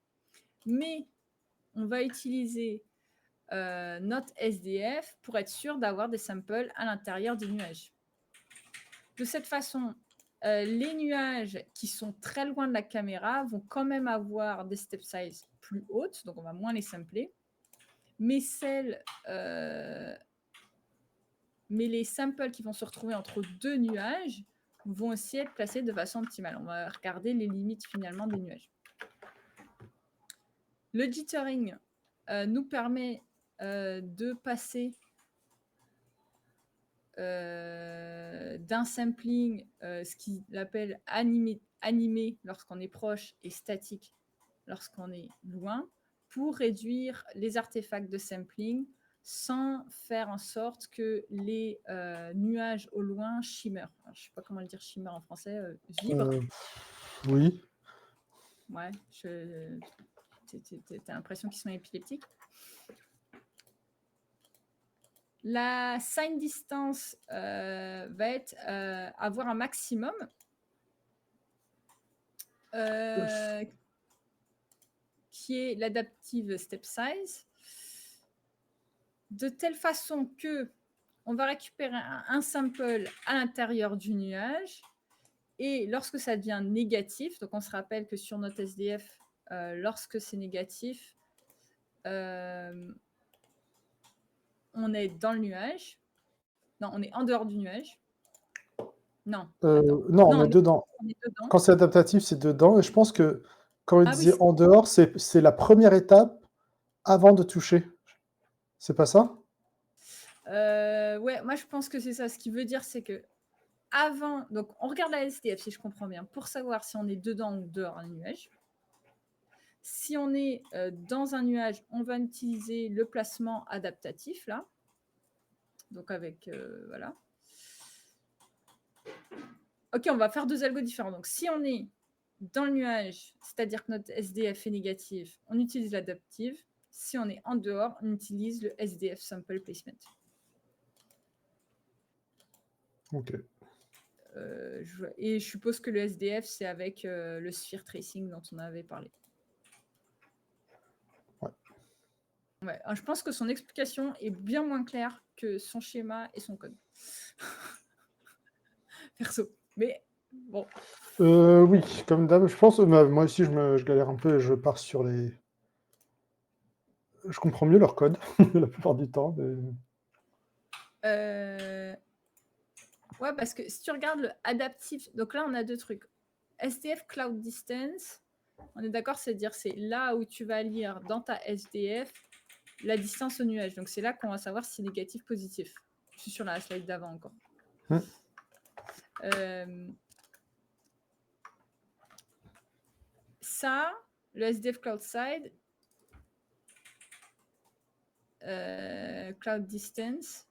Mais on va utiliser notre SDF pour être sûr d'avoir des samples à l'intérieur du nuage. De cette façon, Les nuages qui sont très loin de la caméra vont quand même avoir des step size plus hautes, donc on va moins les sampler. Mais les samples qui vont se retrouver entre deux nuages vont aussi être placés de façon optimale. On va regarder les limites finalement des nuages. Le jittering nous permet de passer d'un sampling, ce qu'il appelle animé lorsqu'on est proche et statique lorsqu'on est loin, pour réduire les artefacts de sampling sans faire en sorte que les nuages au loin shimmer. Alors, je ne sais pas comment le dire shimmer en français, vibre. Oui. Ouais, t'as l'impression qu'ils sont épileptiques. La sign distance va être avoir un maximum qui est l'adaptive step size, de telle façon que on va récupérer un sample à l'intérieur du nuage, et lorsque ça devient négatif, donc on se rappelle que sur notre SDF, lorsque c'est négatif, on est dans le nuage. Non, on est en dehors du nuage. Non. Non, on est dedans. On est dedans. Quand c'est adaptatif, c'est dedans. Et je pense que quand il disait oui, en dehors, c'est la première étape avant de toucher. C'est pas ça? Ouais, moi je pense que c'est ça. Ce qui veut dire, c'est que avant, donc on regarde la SDF si je comprends bien, pour savoir si on est dedans ou dehors d'un nuage. Si on est dans un nuage, on va utiliser le placement adaptatif là. Donc avec voilà. Ok, on va faire deux algos différents. Donc si on est dans le nuage, c'est-à-dire que notre SDF est négatif, on utilise l'adaptive. Si on est en dehors, on utilise le SDF sample placement. Ok. Et je suppose que le SDF, c'est avec le sphere tracing dont on avait parlé. Ouais. Ouais, je pense que son explication est bien moins claire que son schéma et son code. Perso. Mais bon. Oui, comme d'hab, je pense. Moi aussi, je galère un peu et je pars sur les. Je comprends mieux leur code la plupart du temps. Mais... Ouais, parce que si tu regardes le adaptif, donc là, on a deux trucs. SDF Cloud Distance, on est d'accord, c'est-à-dire c'est là où tu vas lire dans ta SDF la distance au nuage. Donc c'est là qu'on va savoir si c'est négatif, positif. Je suis sur la slide d'avant encore. Ça, le SDF Cloud Side, Cloud Distance.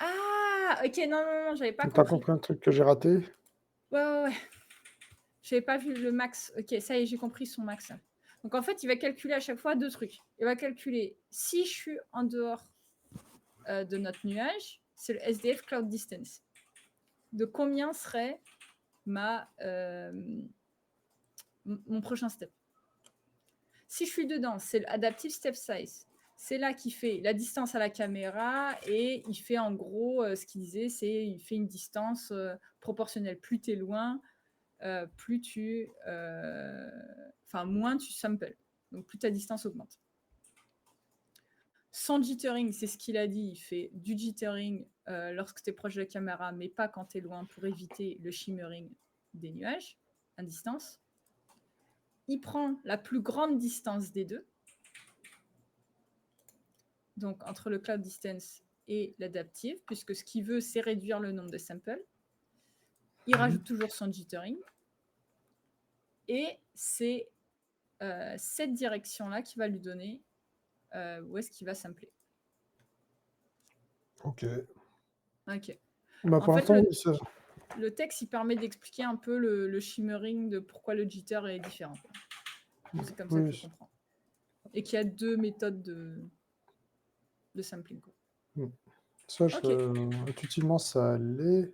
Ah, ok, non, j'avais pas compris. T'as compris un truc que j'ai raté? Ouais. J'avais pas vu le max. Ok, ça y est, j'ai compris son max. Donc en fait, il va calculer à chaque fois deux trucs. Il va calculer si je suis en dehors de notre nuage, c'est le SDF Cloud Distance. De combien serait mon prochain step. Si je suis dedans, c'est l'adaptive step size. C'est là qu'il fait la distance à la caméra et il fait en gros ce qu'il disait, c'est il fait une distance proportionnelle. Plus tu es loin, moins tu samples. Donc plus ta distance augmente. Sans jittering, c'est ce qu'il a dit, il fait du jittering lorsque tu es proche de la caméra, mais pas quand tu es loin pour éviter le shimmering des nuages à distance. Il prend la plus grande distance des deux, donc entre le cloud distance et l'adaptive, puisque ce qu'il veut, c'est réduire le nombre de samples. Il rajoute toujours son jittering. Et c'est cette direction-là qui va lui donner où est-ce qu'il va sampler. Ok. Bah, en fait, le texte, il permet d'expliquer un peu le shimmering, de pourquoi le jitter est différent. C'est comme ça que je comprends. Et qu'il y a deux méthodes de sampling. Ça, intuitivement, ça l'est.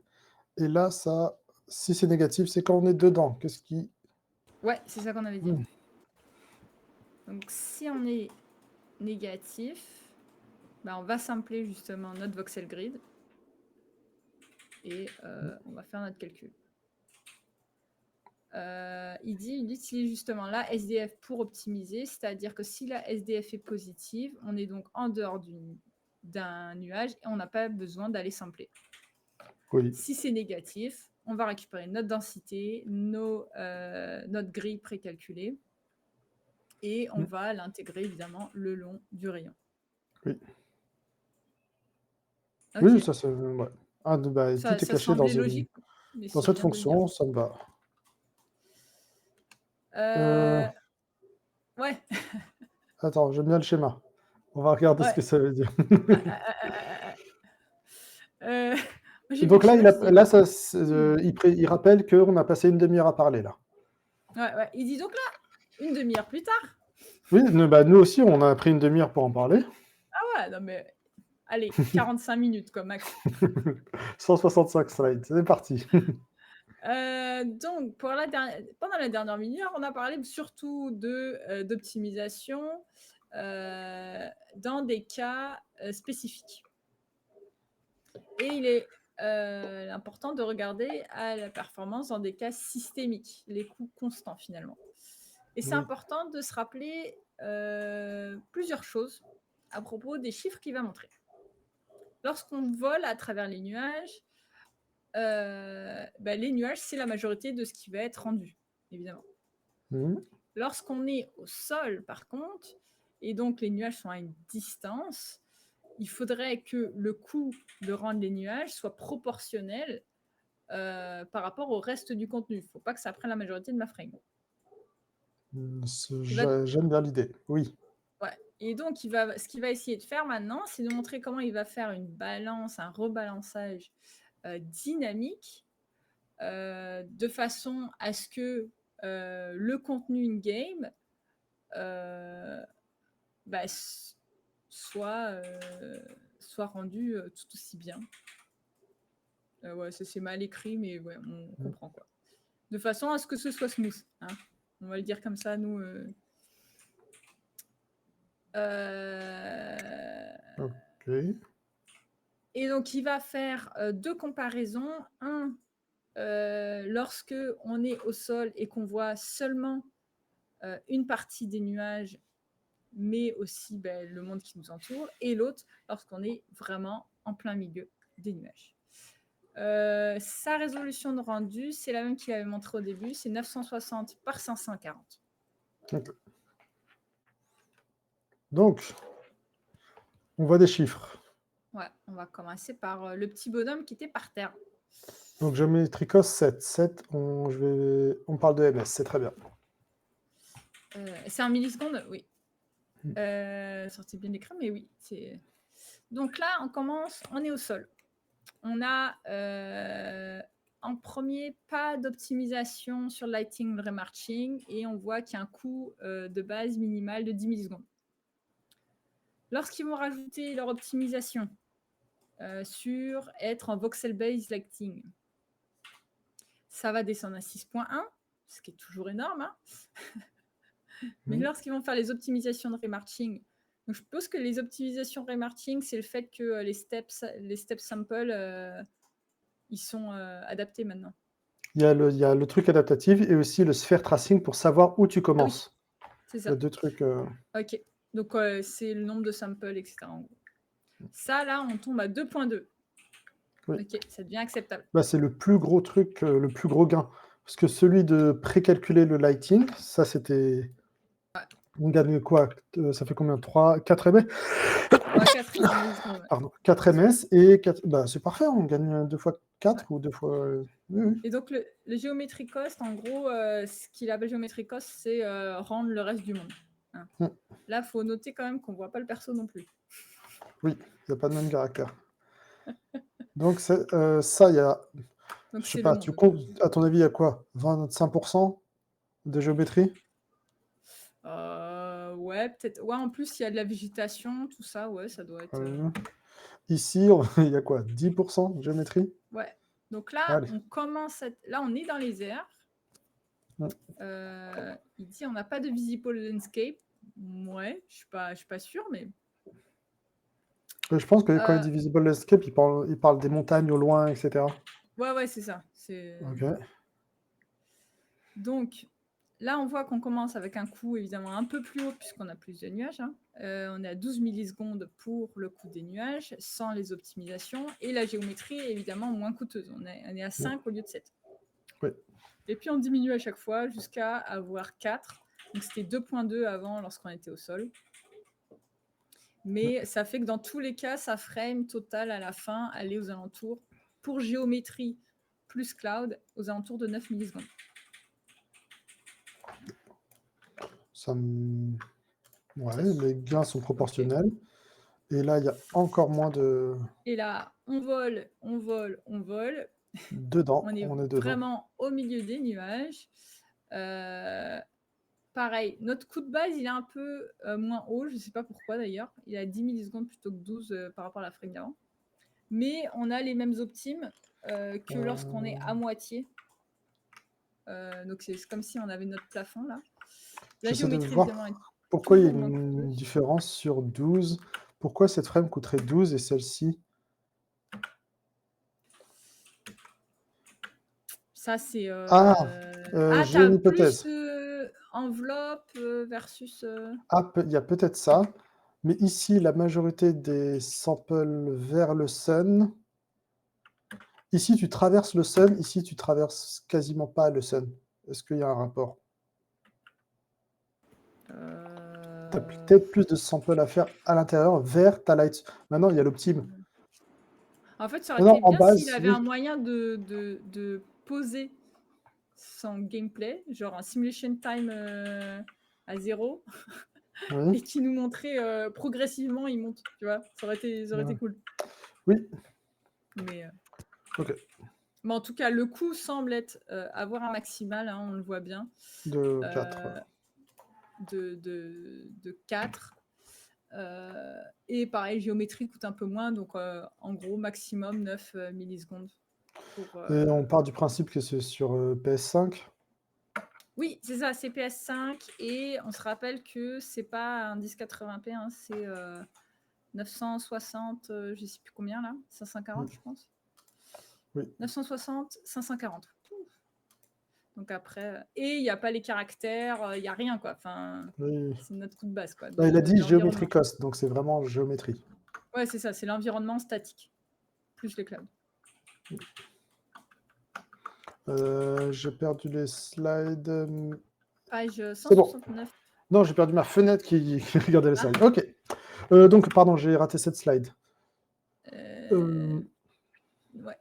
Et là, ça, si c'est négatif, c'est quand on est dedans. Qu'est-ce qui... Ouais, c'est ça qu'on avait dit. Donc, si on est négatif, on va sampler justement notre voxel grid. et on va faire notre calcul. Il utilise justement la SDF pour optimiser, c'est-à-dire que si la SDF est positive, on est donc en dehors d'un nuage et on n'a pas besoin d'aller sampler. Oui. Si c'est négatif, on va récupérer notre densité, notre grille précalculée et on va l'intégrer évidemment le long du rayon. Oui. Ok. Oui, ça c'est. Ouais. Ah, bah, tout est Ça caché dans, semblait logique, mais dans c'est cette bien de le dire. fonction, ça me va. Ouais. Attends, j'aime bien le schéma. On va regarder ce Ouais. que ça veut dire. Moi, j'ai vu Donc le là, schéma, je dis, là il rappelle qu'on a passé une demi-heure à parler, là. ouais. Il dit donc là, une demi-heure plus tard. Oui, bah, nous aussi, on a pris une demi-heure pour en parler. Ah ouais, non mais allez, 45 minutes comme max. 165 slides, c'est parti. Donc, pendant la dernière minute, on a parlé surtout d'optimisation dans des cas spécifiques. Et il est important de regarder à la performance dans des cas systémiques, les coûts constants finalement. Et c'est important de se rappeler plusieurs choses à propos des chiffres qu'il va montrer. Lorsqu'on vole à travers les nuages, les nuages, c'est la majorité de ce qui va être rendu, évidemment. Lorsqu'on est au sol, par contre, et donc les nuages sont à une distance, il faudrait que le coût de rendre les nuages soit proportionnel par rapport au reste du contenu. Il ne faut pas que ça prenne la majorité de ma frame. J'aime bien l'idée, oui. Ouais. Et donc, ce qu'il va essayer de faire maintenant, c'est de montrer comment il va faire une balance, un rebalançage dynamique de façon à ce que le contenu in-game soit rendu tout aussi bien. Ouais, c'est mal écrit, mais ouais, on comprend quoi. De façon à ce que ce soit smooth. Hein. On va le dire comme ça, nous. Ok. Et donc, il va faire deux comparaisons. Un, lorsque on est au sol et qu'on voit seulement une partie des nuages, mais aussi le monde qui nous entoure, et l'autre, lorsqu'on est vraiment en plein milieu des nuages. Sa résolution de rendu, c'est la même qu'il avait montré au début, c'est 960 par 540. Okay. Donc, on voit des chiffres. Ouais, on va commencer par le petit bonhomme qui était par terre. Donc, géométrie cos 7. 7, on parle de MS, c'est très bien. C'est un milliseconde, oui. Sortez bien l'écran, mais oui. Donc là, on est au sol. On a en premier pas d'optimisation sur lighting remarching et on voit qu'il y a un coût de base minimal de 10 millisecondes. Lorsqu'ils vont rajouter leur optimisation sur être en voxel-based lighting, ça va descendre à 6.1, ce qui est toujours énorme. Hein. Mais lorsqu'ils vont faire les optimisations de remarching, donc je suppose que les optimisations remarching, c'est le fait que les steps samples, ils sont adaptés maintenant. Il y a le truc adaptatif et aussi le sphere tracing pour savoir où tu commences. Ah oui, c'est ça. Il y a deux trucs. Ok, donc c'est le nombre de samples, etc. En gros. Ça, là, on tombe à 2.2. Oui. Ok, ça devient acceptable. Bah, c'est le plus gros truc, le plus gros gain. Parce que celui de précalculer le lighting, ça c'était... Ouais. On gagne quoi? Ça fait combien? 4 ms? Ouais, 4 ms. Pardon, 4 ms et 4... Bah, c'est parfait, on gagne 2 fois 4 ou 2 fois... Oui. Et donc, le geometry cost, en gros, ce qu'il appelle geometry cost, c'est rendre le reste du monde. Hein. Là, il faut noter quand même qu'on ne voit pas le perso non plus. Oui, il n'y a pas de même caractère. Donc, ça, il y a... Donc, je sais pas, tu comptes, à ton avis, il y a quoi? 25% de géométrie? Ouais, peut-être. Ouais, en plus, il y a de la végétation, tout ça, ouais, ça doit être... Ici, il y a quoi? 10% de géométrie? Ouais. Donc là, on commence là, on est dans les airs. Il dit on n'a pas de visible landscape. Ouais, je suis pas sûre, mais Je pense que quand il Euh, dit visible landscape, il parle des montagnes au loin, etc. ouais, c'est ça. Ok. Donc, là, on voit qu'on commence avec un coût évidemment un peu plus haut puisqu'on a plus de nuages, hein. On est à 12 millisecondes pour le coût des nuages, sans les optimisations. Et la géométrie est évidemment moins coûteuse. On est à 5 au lieu de 7. Oui. Et puis, on diminue à chaque fois jusqu'à avoir 4. Donc, c'était 2.2 avant lorsqu'on était au sol. Mais ça fait que dans tous les cas, sa frame totale à la fin, elle est aux alentours, pour géométrie plus cloud, aux alentours de 9 millisecondes. Ça me... Ouais, Ça- les gains sont Ok. proportionnels. Et là, il y a encore moins de... Et là, on vole, on vole, on vole. Dedans, On est on est dedans. vraiment au milieu des nuages. Pareil, notre coup de base, il est un peu moins haut. Je ne sais pas pourquoi d'ailleurs. Il est à 10 millisecondes plutôt que 12 par rapport à la frame d'avant. Mais on a les mêmes optimes que lorsqu'on est à moitié. Donc c'est comme si on avait notre plafond là. La J'essaie de géométrie, évidemment, voir est pourquoi il y a toujours moins une coûteuse. différence sur 12. Pourquoi cette frame coûterait 12 et celle-ci? Ça, c'est. Ah, Ah, j'ai t'as une plus hypothèse. enveloppe versus. Ah, il y a peut-être ça. Mais ici, la majorité des samples vers le sun. Ici, tu traverses le sun. Ici, tu traverses quasiment pas le sun. Est-ce qu'il y a un rapport? Tu as peut-être plus de samples à faire à l'intérieur vers ta light. Maintenant, il y a l'optime. En fait, ça aurait Non, non, été en bien s'il base, avait un oui. moyen de poser son gameplay, genre un simulation time à 0, Oui. et qui nous montrait progressivement, il monte, tu vois. Ça aurait été cool. Oui. Mais, Ok. mais en tout cas, le coût semble être avoir un maximal, hein, on le voit bien, De 4. de 4. Et pareil, géométrie coûte un peu moins, donc en gros, maximum 9 millisecondes. Et on part du principe que c'est sur PS5. Oui, c'est ça, c'est PS5, et on se rappelle que c'est pas un 1080p, hein, c'est 960, je sais plus combien là, 540 je pense. Oui. 960, 540. Donc après, et il n'y a pas les caractères, il n'y a rien quoi. Enfin, Oui. c'est notre coup de base quoi. Non, il a dit géométrie L'environnement. cost, donc c'est vraiment géométrie. Ouais, c'est ça, c'est l'environnement statique, plus les clouds. J'ai perdu les slides. Page C'est bon. 169. Non, j'ai perdu ma fenêtre qui regardait les Ah. slides. Ok. Donc, pardon, j'ai raté cette slide. Ouais.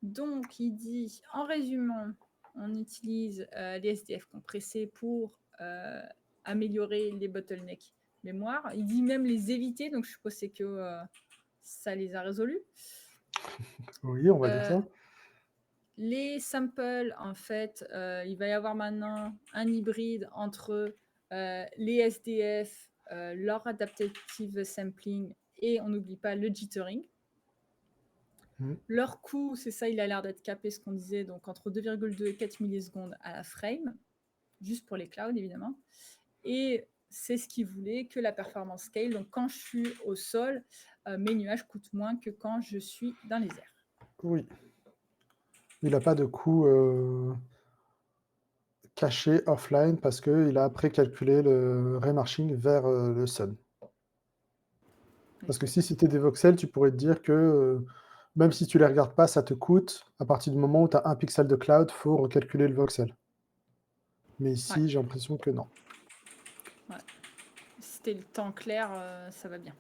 Donc, il dit, en résumant, on utilise les SDF compressés pour améliorer les bottlenecks mémoire. Il dit même les éviter, donc je suppose que ça les a résolus. Oui, on va dire ça. Les samples, en fait, il va y avoir maintenant un hybride entre les SDF, leur adaptative sampling, et on n'oublie pas le jittering. Leur coût, c'est ça, il a l'air d'être capé, ce qu'on disait, donc entre 2,2 et 4 millisecondes à la frame, juste pour les clouds, évidemment. Et c'est ce qu'il voulait, que la performance scale. Donc, quand je suis au sol, mes nuages coûtent moins que quand je suis dans les airs. Oui. Il n'a pas de coût caché offline parce qu'il a précalculé le remarching vers le sun. Parce que si c'était des voxels, tu pourrais te dire que même si tu les regardes pas, ça te coûte. À partir du moment où tu as un pixel de cloud, il faut recalculer le voxel. Mais ici, Ouais. j'ai l'impression que non. Ouais. Si c'était le temps clair, ça va bien.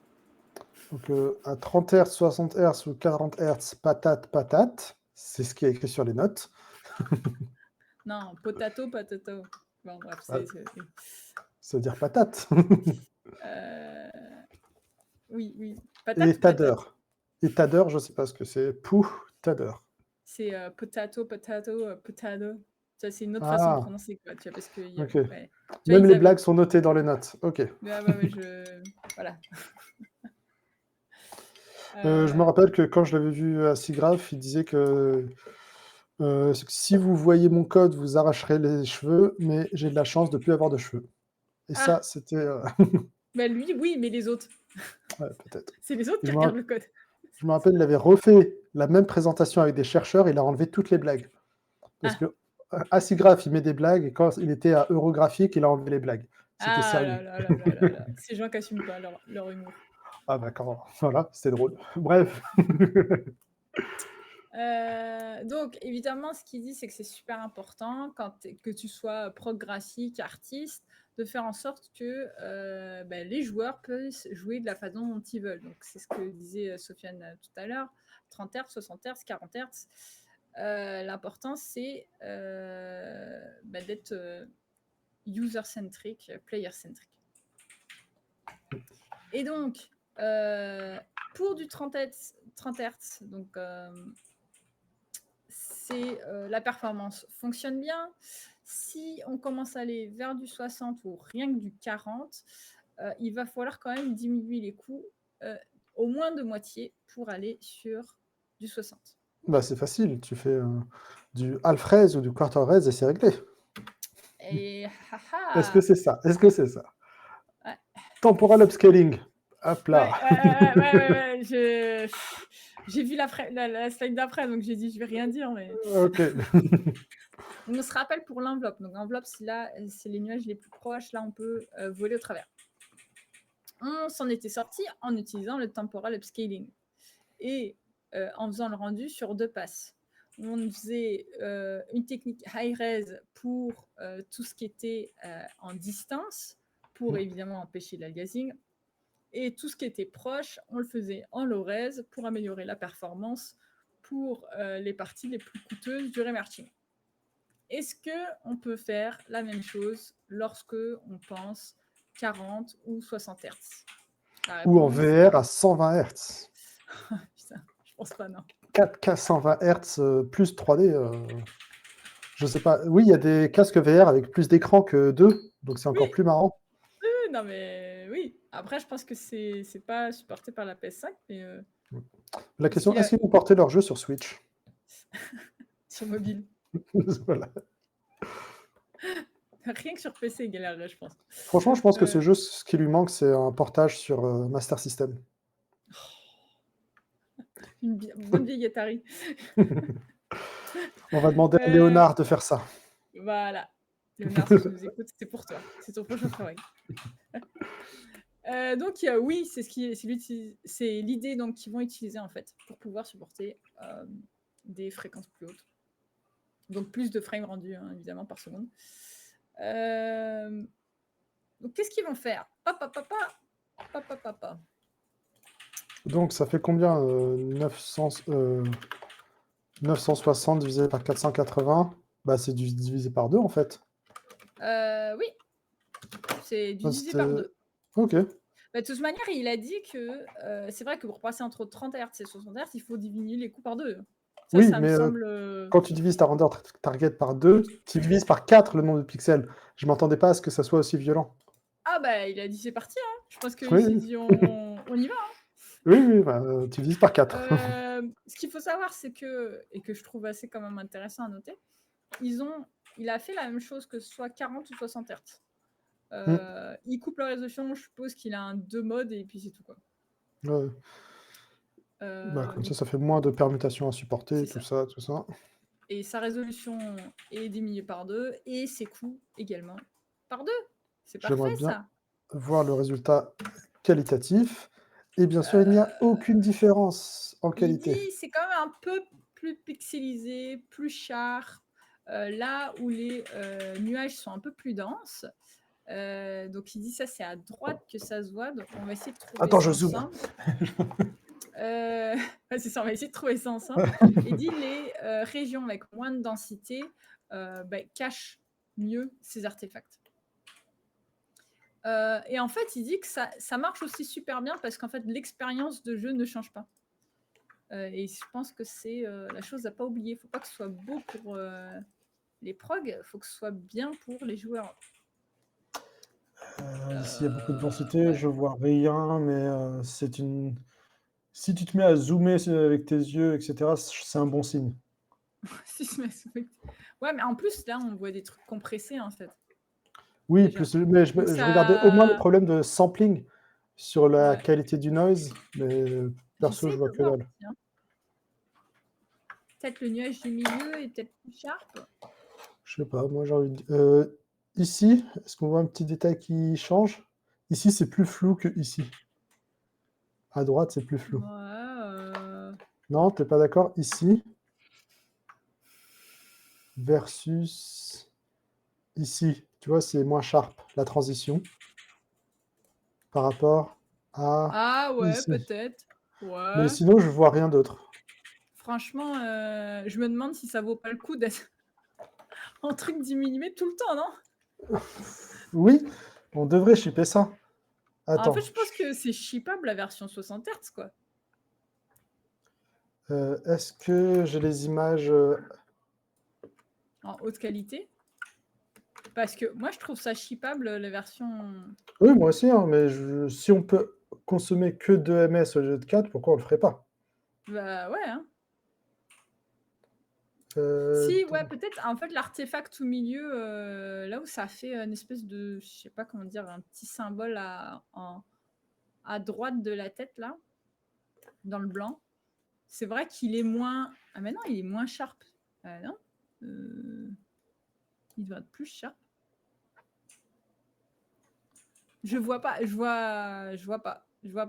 Donc à 30 Hz, 60 Hz ou 40 Hz, patate, patate. C'est ce qui est écrit sur les notes. Non, potato, potato. Bon, bref, Ça veut dire patate. Oui, oui. Et Patate ou tader. patate? Et tader, je ne sais pas ce que c'est. Pouh, tader. C'est potato, potato, potato. Ça, c'est une autre façon de Ah, prononcer, quoi, tu vois, parce que ok. ouais. Tu vois, Même ils les avaient. blagues sont notées dans les notes. Ok. Ouais, voilà. Je me rappelle que quand je l'avais vu à SIGGRAPH, il disait que si vous voyez mon code, vous arracherez les cheveux, mais j'ai de la chance de ne plus avoir de cheveux. Et ça, Ah, c'était... Bah, lui, oui, mais les autres? Ouais, peut-être. C'est les autres Je qui me regardent ra le code. je me rappelle, il avait refait la même présentation avec des chercheurs, il a enlevé toutes les blagues. Parce Ah. que, Acigraph, il met des blagues et quand il était à Eurographique, il a enlevé les blagues. C'était Ah là sérieux. là là là là là. Ces gens qui assument pas leur humour. Ah bah, quand voilà, c'était drôle. Bref. Donc évidemment, ce qu'il dit, c'est que c'est super important que tu sois prog graphique, artiste, de faire en sorte que bah, les joueurs puissent jouer de la façon dont ils veulent. Donc c'est ce que disait Sofiane tout à l'heure, 30 Hz, 60 Hz, 40 Hz. L'important, c'est bah, d'être user-centric, player-centric. Et donc, pour du 30 Hz, donc la performance fonctionne bien. Si on commence à aller vers du 60 ou rien que du 40, il va falloir quand même diminuer les coûts au moins de moitié pour aller sur du 60. Bah, c'est facile, tu fais, du half-res ou du quarter-res et c'est réglé. Et Est-ce que c'est ça? Est-ce que c'est ça? ouais. Temporal upscaling. Hop Ouais, là. j'ai vu la slide d'après, donc j'ai dit je vais rien dire, mais OK. on se rappelle pour l'enveloppe. Donc l'enveloppe, c'est les nuages les plus proches. Là, on peut voler au travers. On s'en était sorti en utilisant le temporal upscaling et en faisant le rendu sur 2 passes. On faisait une technique high-res pour tout ce qui était en distance, pour évidemment empêcher l'aliasing. Et tout ce qui était proche, on le faisait en low-res pour améliorer la performance pour les parties les plus coûteuses du remerging. Est-ce qu'on peut faire la même chose lorsque on pense 40 ou 60 Hz? Ou en VR à 120 Hz. Putain, je pense pas, non. 4K 120 Hz plus 3D. Je sais pas. Oui, il y a des casques VR avec plus d'écran que 2, donc c'est encore plus marrant. Oui, non, mais oui. Après, je pense que c'est pas supporté par la PS5, mais La question, a... est-ce qu'ils vont porter leur jeu sur Switch? sur mobile. Voilà. Rien que sur PC, il galérerait, je pense. Franchement, je pense que ce jeu, ce qui lui manque, c'est un portage sur Master System. Une bonne vieille Atari. On va demander à Léonard de faire ça. Voilà. Léonard, si tu nous écoutes, c'est pour toi. C'est ton prochain travail. Donc, oui, c'est l'idée qu'ils vont utiliser en fait pour pouvoir supporter des fréquences plus hautes. Donc, plus de frames rendus, hein, évidemment, par seconde. Donc, qu'est-ce qu'ils vont faire? Donc, ça fait combien 960 divisé par 480? Bah, c'est divisé par 2, en fait. Oui, c'est divisé par 2. OK. Bah, de toute manière, il a dit que c'est vrai que pour passer entre 30 Hz et 60 Hz, il faut diminuer les coûts par 2. Ça, Oui, ça me mais semble... quand tu divises ta render target par 2, tu divises par 4 le nombre de pixels. Je m'attendais pas à ce que ça soit aussi violent. Ah bah, il a dit c'est parti, hein. Je pense qu'il Oui, s'est oui. dit on y va, hein. Oui, oui, bah, tu divises par 4. Ce qu'il faut savoir, c'est que, et que je trouve assez quand même intéressant à noter, il a fait la même chose que ce soit 40 ou 60 Hz. Il coupe la résolution, je suppose qu'il a un 2 modes et puis c'est tout, quoi. Ouais. Bah, comme Donc, ça fait moins de permutations à supporter, c'est tout ça. ça, tout ça. Et sa résolution est diminuée par 2 et ses coûts également par 2. C'est J'aimerais parfait, bien ça. voir le résultat qualitatif. Et bien sûr, il n'y a aucune différence en Il qualité. dit c'est quand même un peu plus pixelisé, plus sharp, là où les nuages sont un peu plus denses. Donc il dit ça c'est à droite que ça se voit, donc on va essayer de trouver Attends, ça je zoome. ensemble. C'est ça, on va essayer de trouver ça ensemble. Il dit les régions avec moins de densité cachent mieux ces artefacts. Et en fait, il dit que ça marche aussi super bien parce qu'en fait, l'expérience de jeu ne change pas. Et je pense que c'est la chose à pas oublier. Il ne faut pas que ce soit beau pour les progs, il faut que ce soit bien pour les joueurs. S'il y a beaucoup de densité, Ouais. je vois rien, mais c'est une... Si tu te mets à zoomer avec tes yeux, etc., c'est un bon signe. Ouais, mais en plus, là, on voit des trucs compressés, en fait. Oui, déjà. plus, mais Donc je regardais au moins les ça, problèmes de sampling sur la ouais, qualité du noise, mais perso, je j'essaie vois de que voir dalle. aussi, hein. Peut-être le nuage du milieu est peut-être plus sharp. Je sais pas, moi j'ai envie de ici, est-ce qu'on voit un petit détail qui change? Ici, c'est plus flou que ici. À droite, c'est plus flou. Ouais, Non, t'es pas d'accord? Ici versus ici. Tu vois, c'est moins sharp, la transition, par rapport à ah ouais, ici. peut-être. Mais Ouais. sinon, je vois rien d'autre. Franchement, je me demande si ça vaut pas le coup d'être en truc diminué tout le temps, non? Oui, on devrait shipper ça. En fait, Attends, je pense que c'est shippable la version 60 Hz, quoi. est-ce que j'ai les images En haute qualité. Parce que moi, je trouve ça shippable, la version. Oui, moi aussi, hein, mais si on peut consommer que 2 ms au lieu de 4, pourquoi on le ferait pas? Bah ouais, hein. Si, ouais, Donc, peut-être, en fait, l'artefact au milieu, là où ça fait une espèce de, je sais pas comment dire, un petit symbole à droite de la tête, là, dans le blanc. C'est vrai qu'il est moins. Ah, mais non, il est moins sharp. Non. Euh, Il doit être plus sharp. Je vois pas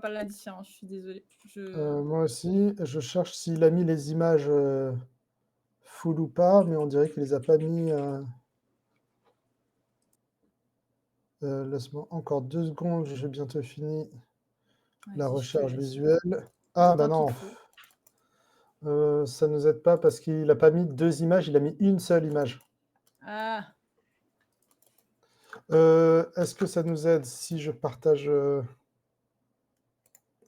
la différence. Je suis désolée. moi aussi, je cherche s'il a mis les images full ou pas, mais on dirait qu'il les a pas mis. Laisse-moi encore 2 secondes, j'ai bientôt fini la Vas-y, je te recherche laisse visuelle. le Ah bah temps qu'il non, te faut. ça nous aide pas parce qu'il a pas mis 2 images, il a mis une seule image. Ah, Est-ce que ça nous aide si je partage,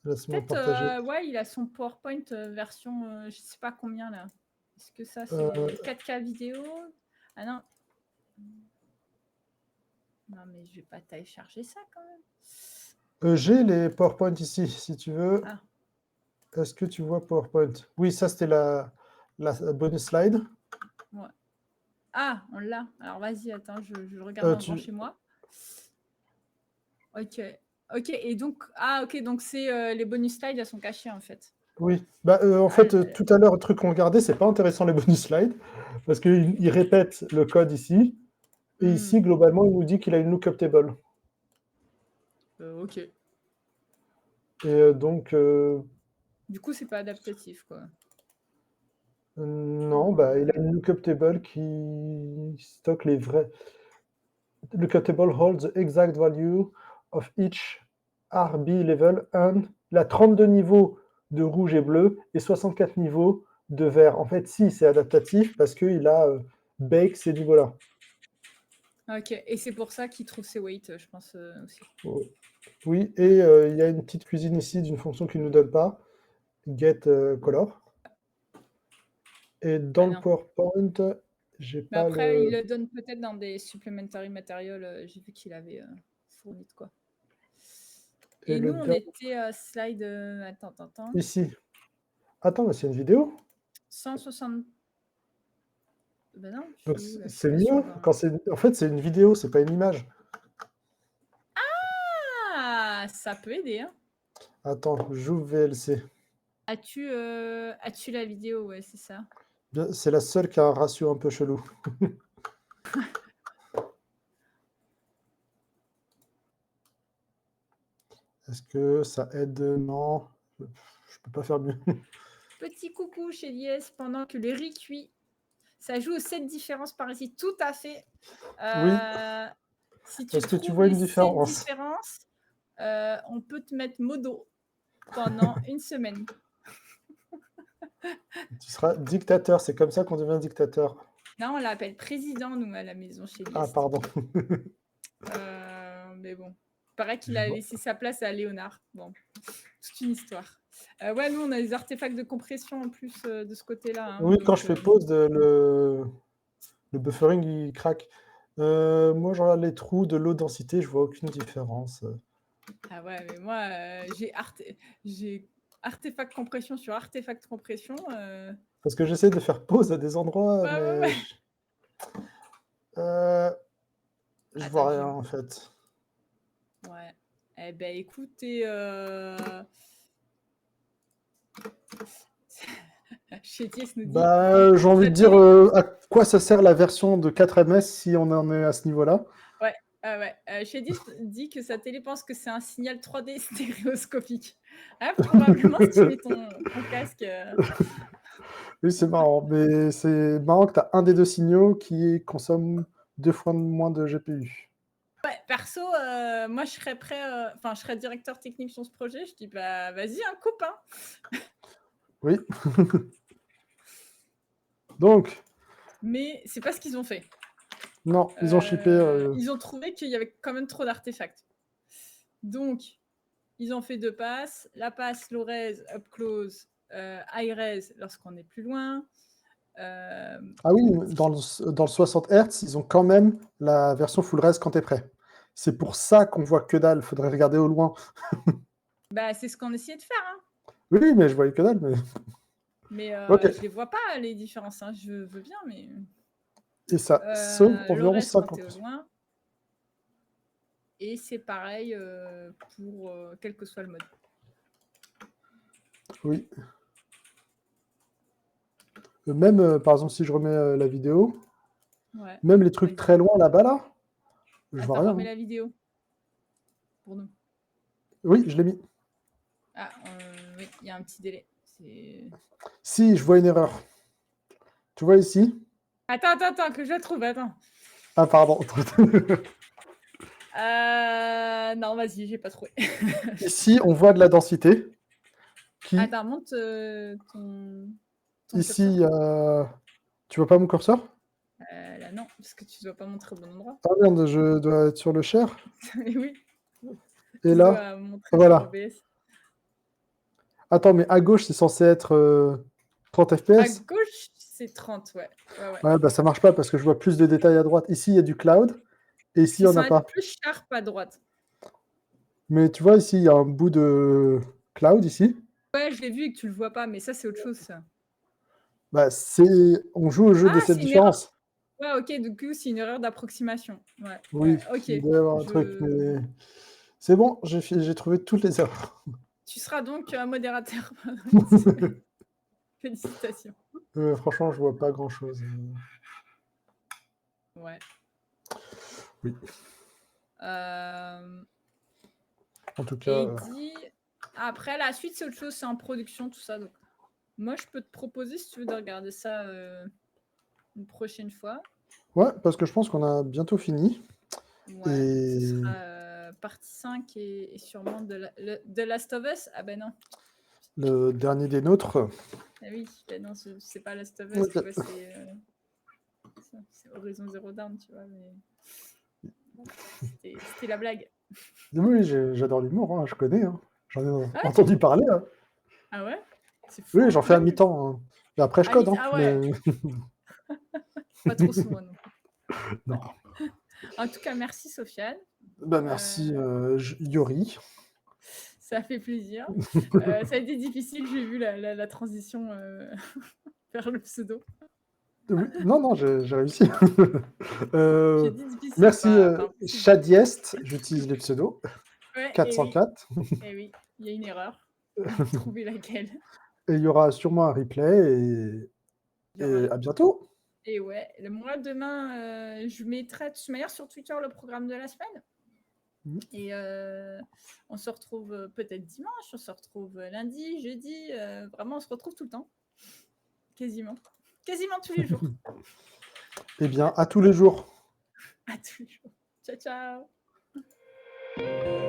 laisse-moi peut-être, partager. ouais, il a son PowerPoint version, je sais pas combien là. Est-ce que ça, Heu, c'est 4K vidéo? Ah non. Non, mais je vais pas télécharger ça quand même. j'ai les PowerPoint ici, si tu veux. Ah, Est-ce que tu vois PowerPoint? Oui, ça c'était la bonus slide. ouais. Ah, on l'a. Alors vas-y, attends, je le regarde en grand Tu chez moi. Ok. Ok, et donc, ah, ok, donc c'est les bonus slides, elles sont cachées en fait. Oui, bah, en Ah fait, là là. tout à l'heure, le truc qu'on regardait, c'est pas intéressant les bonus slides parce qu'il répète le code ici et ici, Hmm. globalement, il nous dit qu'il a une lookup table Ok. et donc Du coup, c'est pas adaptatif, quoi. non, bah, il a une lookup table qui stocke les vrais lookup table holds the exact value of each RB level and il a 32 niveaux de rouge et bleu et 64 niveaux de vert. En fait, si, c'est adaptatif parce qu'il a bake ces niveaux-là. Ok, et c'est pour ça qu'il trouve ses weights, je pense aussi. Oui, et il y a une petite cuisine ici d'une fonction qu'il ne nous donne pas, get color. Et dans Bah le non. PowerPoint, j'ai Mais pas après, il le. le donne peut-être dans des supplementary materials. J'ai vu qu'il avait fourni de quoi. Et Et le nous, on était slide. Attends. ici. Attends, mais c'est une vidéo. 160. Ben non, je Donc suis où là? Je suis c'est pas sur mieux. le bon. Quand c'est. En fait, c'est une vidéo, c'est pas une image. Ah, ça peut aider, hein. Attends, j'ouvre VLC. As-tu la vidéo? Ouais, c'est ça. C'est la seule qui a un ratio un peu chelou. Est-ce que ça aide? Non. Je peux pas faire mieux. Petit coucou chez Lies pendant que le riz cuit. Ça joue aux 7 différences par ici. Tout à fait. Oui. Euh, Si tu Est-ce que tu trouves vois les une 7 différence? différences, on peut te mettre modo pendant une semaine. Tu seras dictateur. C'est comme ça qu'on devient dictateur. Là, on l'appelle président, nous, à la maison chez Ah, Liest. pardon. Mais bon, il paraît qu'il Je a vois. laissé sa place à Léonard. Bon, toute une histoire. Ouais, nous, on a des artefacts de compression en plus de ce côté-là, hein, Oui, quand je donc, fais pause, le buffering il craque. Moi, je regarde les trous de l'eau densité, je vois aucune différence. ah ouais, mais moi, j'ai artefact compression sur artefact compression. Parce que j'essaie de faire pause à des endroits, Ouais, ouais, mais ouais. euh, Je Attends, vois je... rien en fait. Ouais. Eh ben écoutez, Chétis nous dit Bah, j'ai envie sa de dire télé. à quoi ça sert la version de 4ms si on en est à ce niveau-là. Ouais, Chétis dit que sa télé pense que c'est un signal 3D stéréoscopique. Ah, probablement si tu mets ton casque. Oui, c'est marrant, mais c'est marrant que tu as un des deux signaux qui consomme 2 fois moins de GPU. Ouais, perso, moi je serais prêt, enfin je serais directeur technique sur ce projet. Je dis bah vas-y, un copain. Oui. Donc, Mais c'est pas ce qu'ils ont fait. non, ils ont shippé. Ils ont trouvé qu'il y avait quand même trop d'artefacts. Donc, ils ont fait 2 passes. La passe low res, up close, high res lorsqu'on est plus loin. Ah oui, dans le 60 Hz, ils ont quand même la version full res quand tu es prêt. C'est pour ça qu'on voit que dalle. Faudrait regarder au loin. Bah, c'est ce qu'on essayait de faire. Hein. Oui, mais je voyais que dalle. Mais Ok. je les vois pas, les différences. Hein. Je veux bien, mais. Et ça sauve Low environ res quand t'es au 50%. loin. Et c'est pareil pour quel que soit le mode. Oui. Même, par exemple, si je remets la vidéo, Ouais. même les trucs très loin là-bas, là, je vois Attends, rien. remets Hein. la vidéo. Pour nous. Oui, je l'ai mis. Ah, oui, il y a un petit délai. Si, je vois une erreur. Tu vois ici? Attends, que je la trouve, attends. Ah, pardon. Non, vas-y, j'ai pas trouvé. Ici, on voit de la densité. Qui, Attends, monte ton ici, curseur. tu vois pas mon curseur? Là, non, parce que tu dois pas montrer au bon endroit. Ah merde, je dois être sur le share. Oui, Et tu là, dois montrer sur voilà. OBS. Attends, mais à gauche, c'est censé être 30 À FPS? gauche, c'est 30, ouais. Ouais, bah ça marche pas parce que je vois plus de détails à droite. Ici, il y a du cloud et ici, il C'est n'y en a censé être pas. plus sharp à droite. Mais tu vois, ici, il y a un bout de cloud ici. Ouais, je l'ai vu et que tu le vois pas, mais ça, c'est autre chose, ça. Bah, on joue au jeu de Ah, cette c'est une erreur. différence. Ouais, ok, du coup, c'est une erreur d'approximation. Oui, Ok. il doit y avoir un truc, mais c'est bon, j'ai trouvé toutes les erreurs. Tu seras donc un modérateur. Félicitations. Franchement, je vois pas grand-chose. Ouais. Oui, Euh, en tout cas. Et il dit après la suite c'est autre chose, c'est en production tout ça. Donc moi je peux te proposer si tu veux de regarder ça une prochaine fois. Ouais, parce que je pense qu'on a bientôt fini. Ouais. Et Ce sera partie 5 et sûrement de Last of Us. Ah ben non. le dernier des nôtres. Ah oui, ben non, c'est pas Last of Us, tu Ok. vois, c'est Horizon Zero Dawn, tu vois. Mais c'était la blague. Oui, j'adore l'humour, hein, je connais. Hein. J'en ai Ah, entendu parler. Hein. ah ouais. C'est fou. Oui, Hein. j'en fais à mi-temps. Hein. Et après, je code. Hein, Ah mais... ouais. Pas trop souvent non plus. non. En tout cas, merci Sofiane. Bah, merci, Yori. Ça fait plaisir. Ça a été difficile, j'ai vu la transition vers le pseudo. Oui, non, j'ai réussi. J'ai dit difficile, Merci, pas impossible. Shadiest, j'utilise les pseudos. Ouais, et oui, 404. il y a une erreur. Trouver laquelle. Et il y aura sûrement un replay et à bientôt. Et ouais, moi demain, je mettrai de toute manière sur Twitter le programme de la semaine. Et on se retrouve peut-être dimanche, on se retrouve lundi, jeudi. Vraiment, on se retrouve tout le temps. Quasiment. Quasiment tous les jours. Eh bien, à tous les jours. À tous les jours. Ciao, ciao.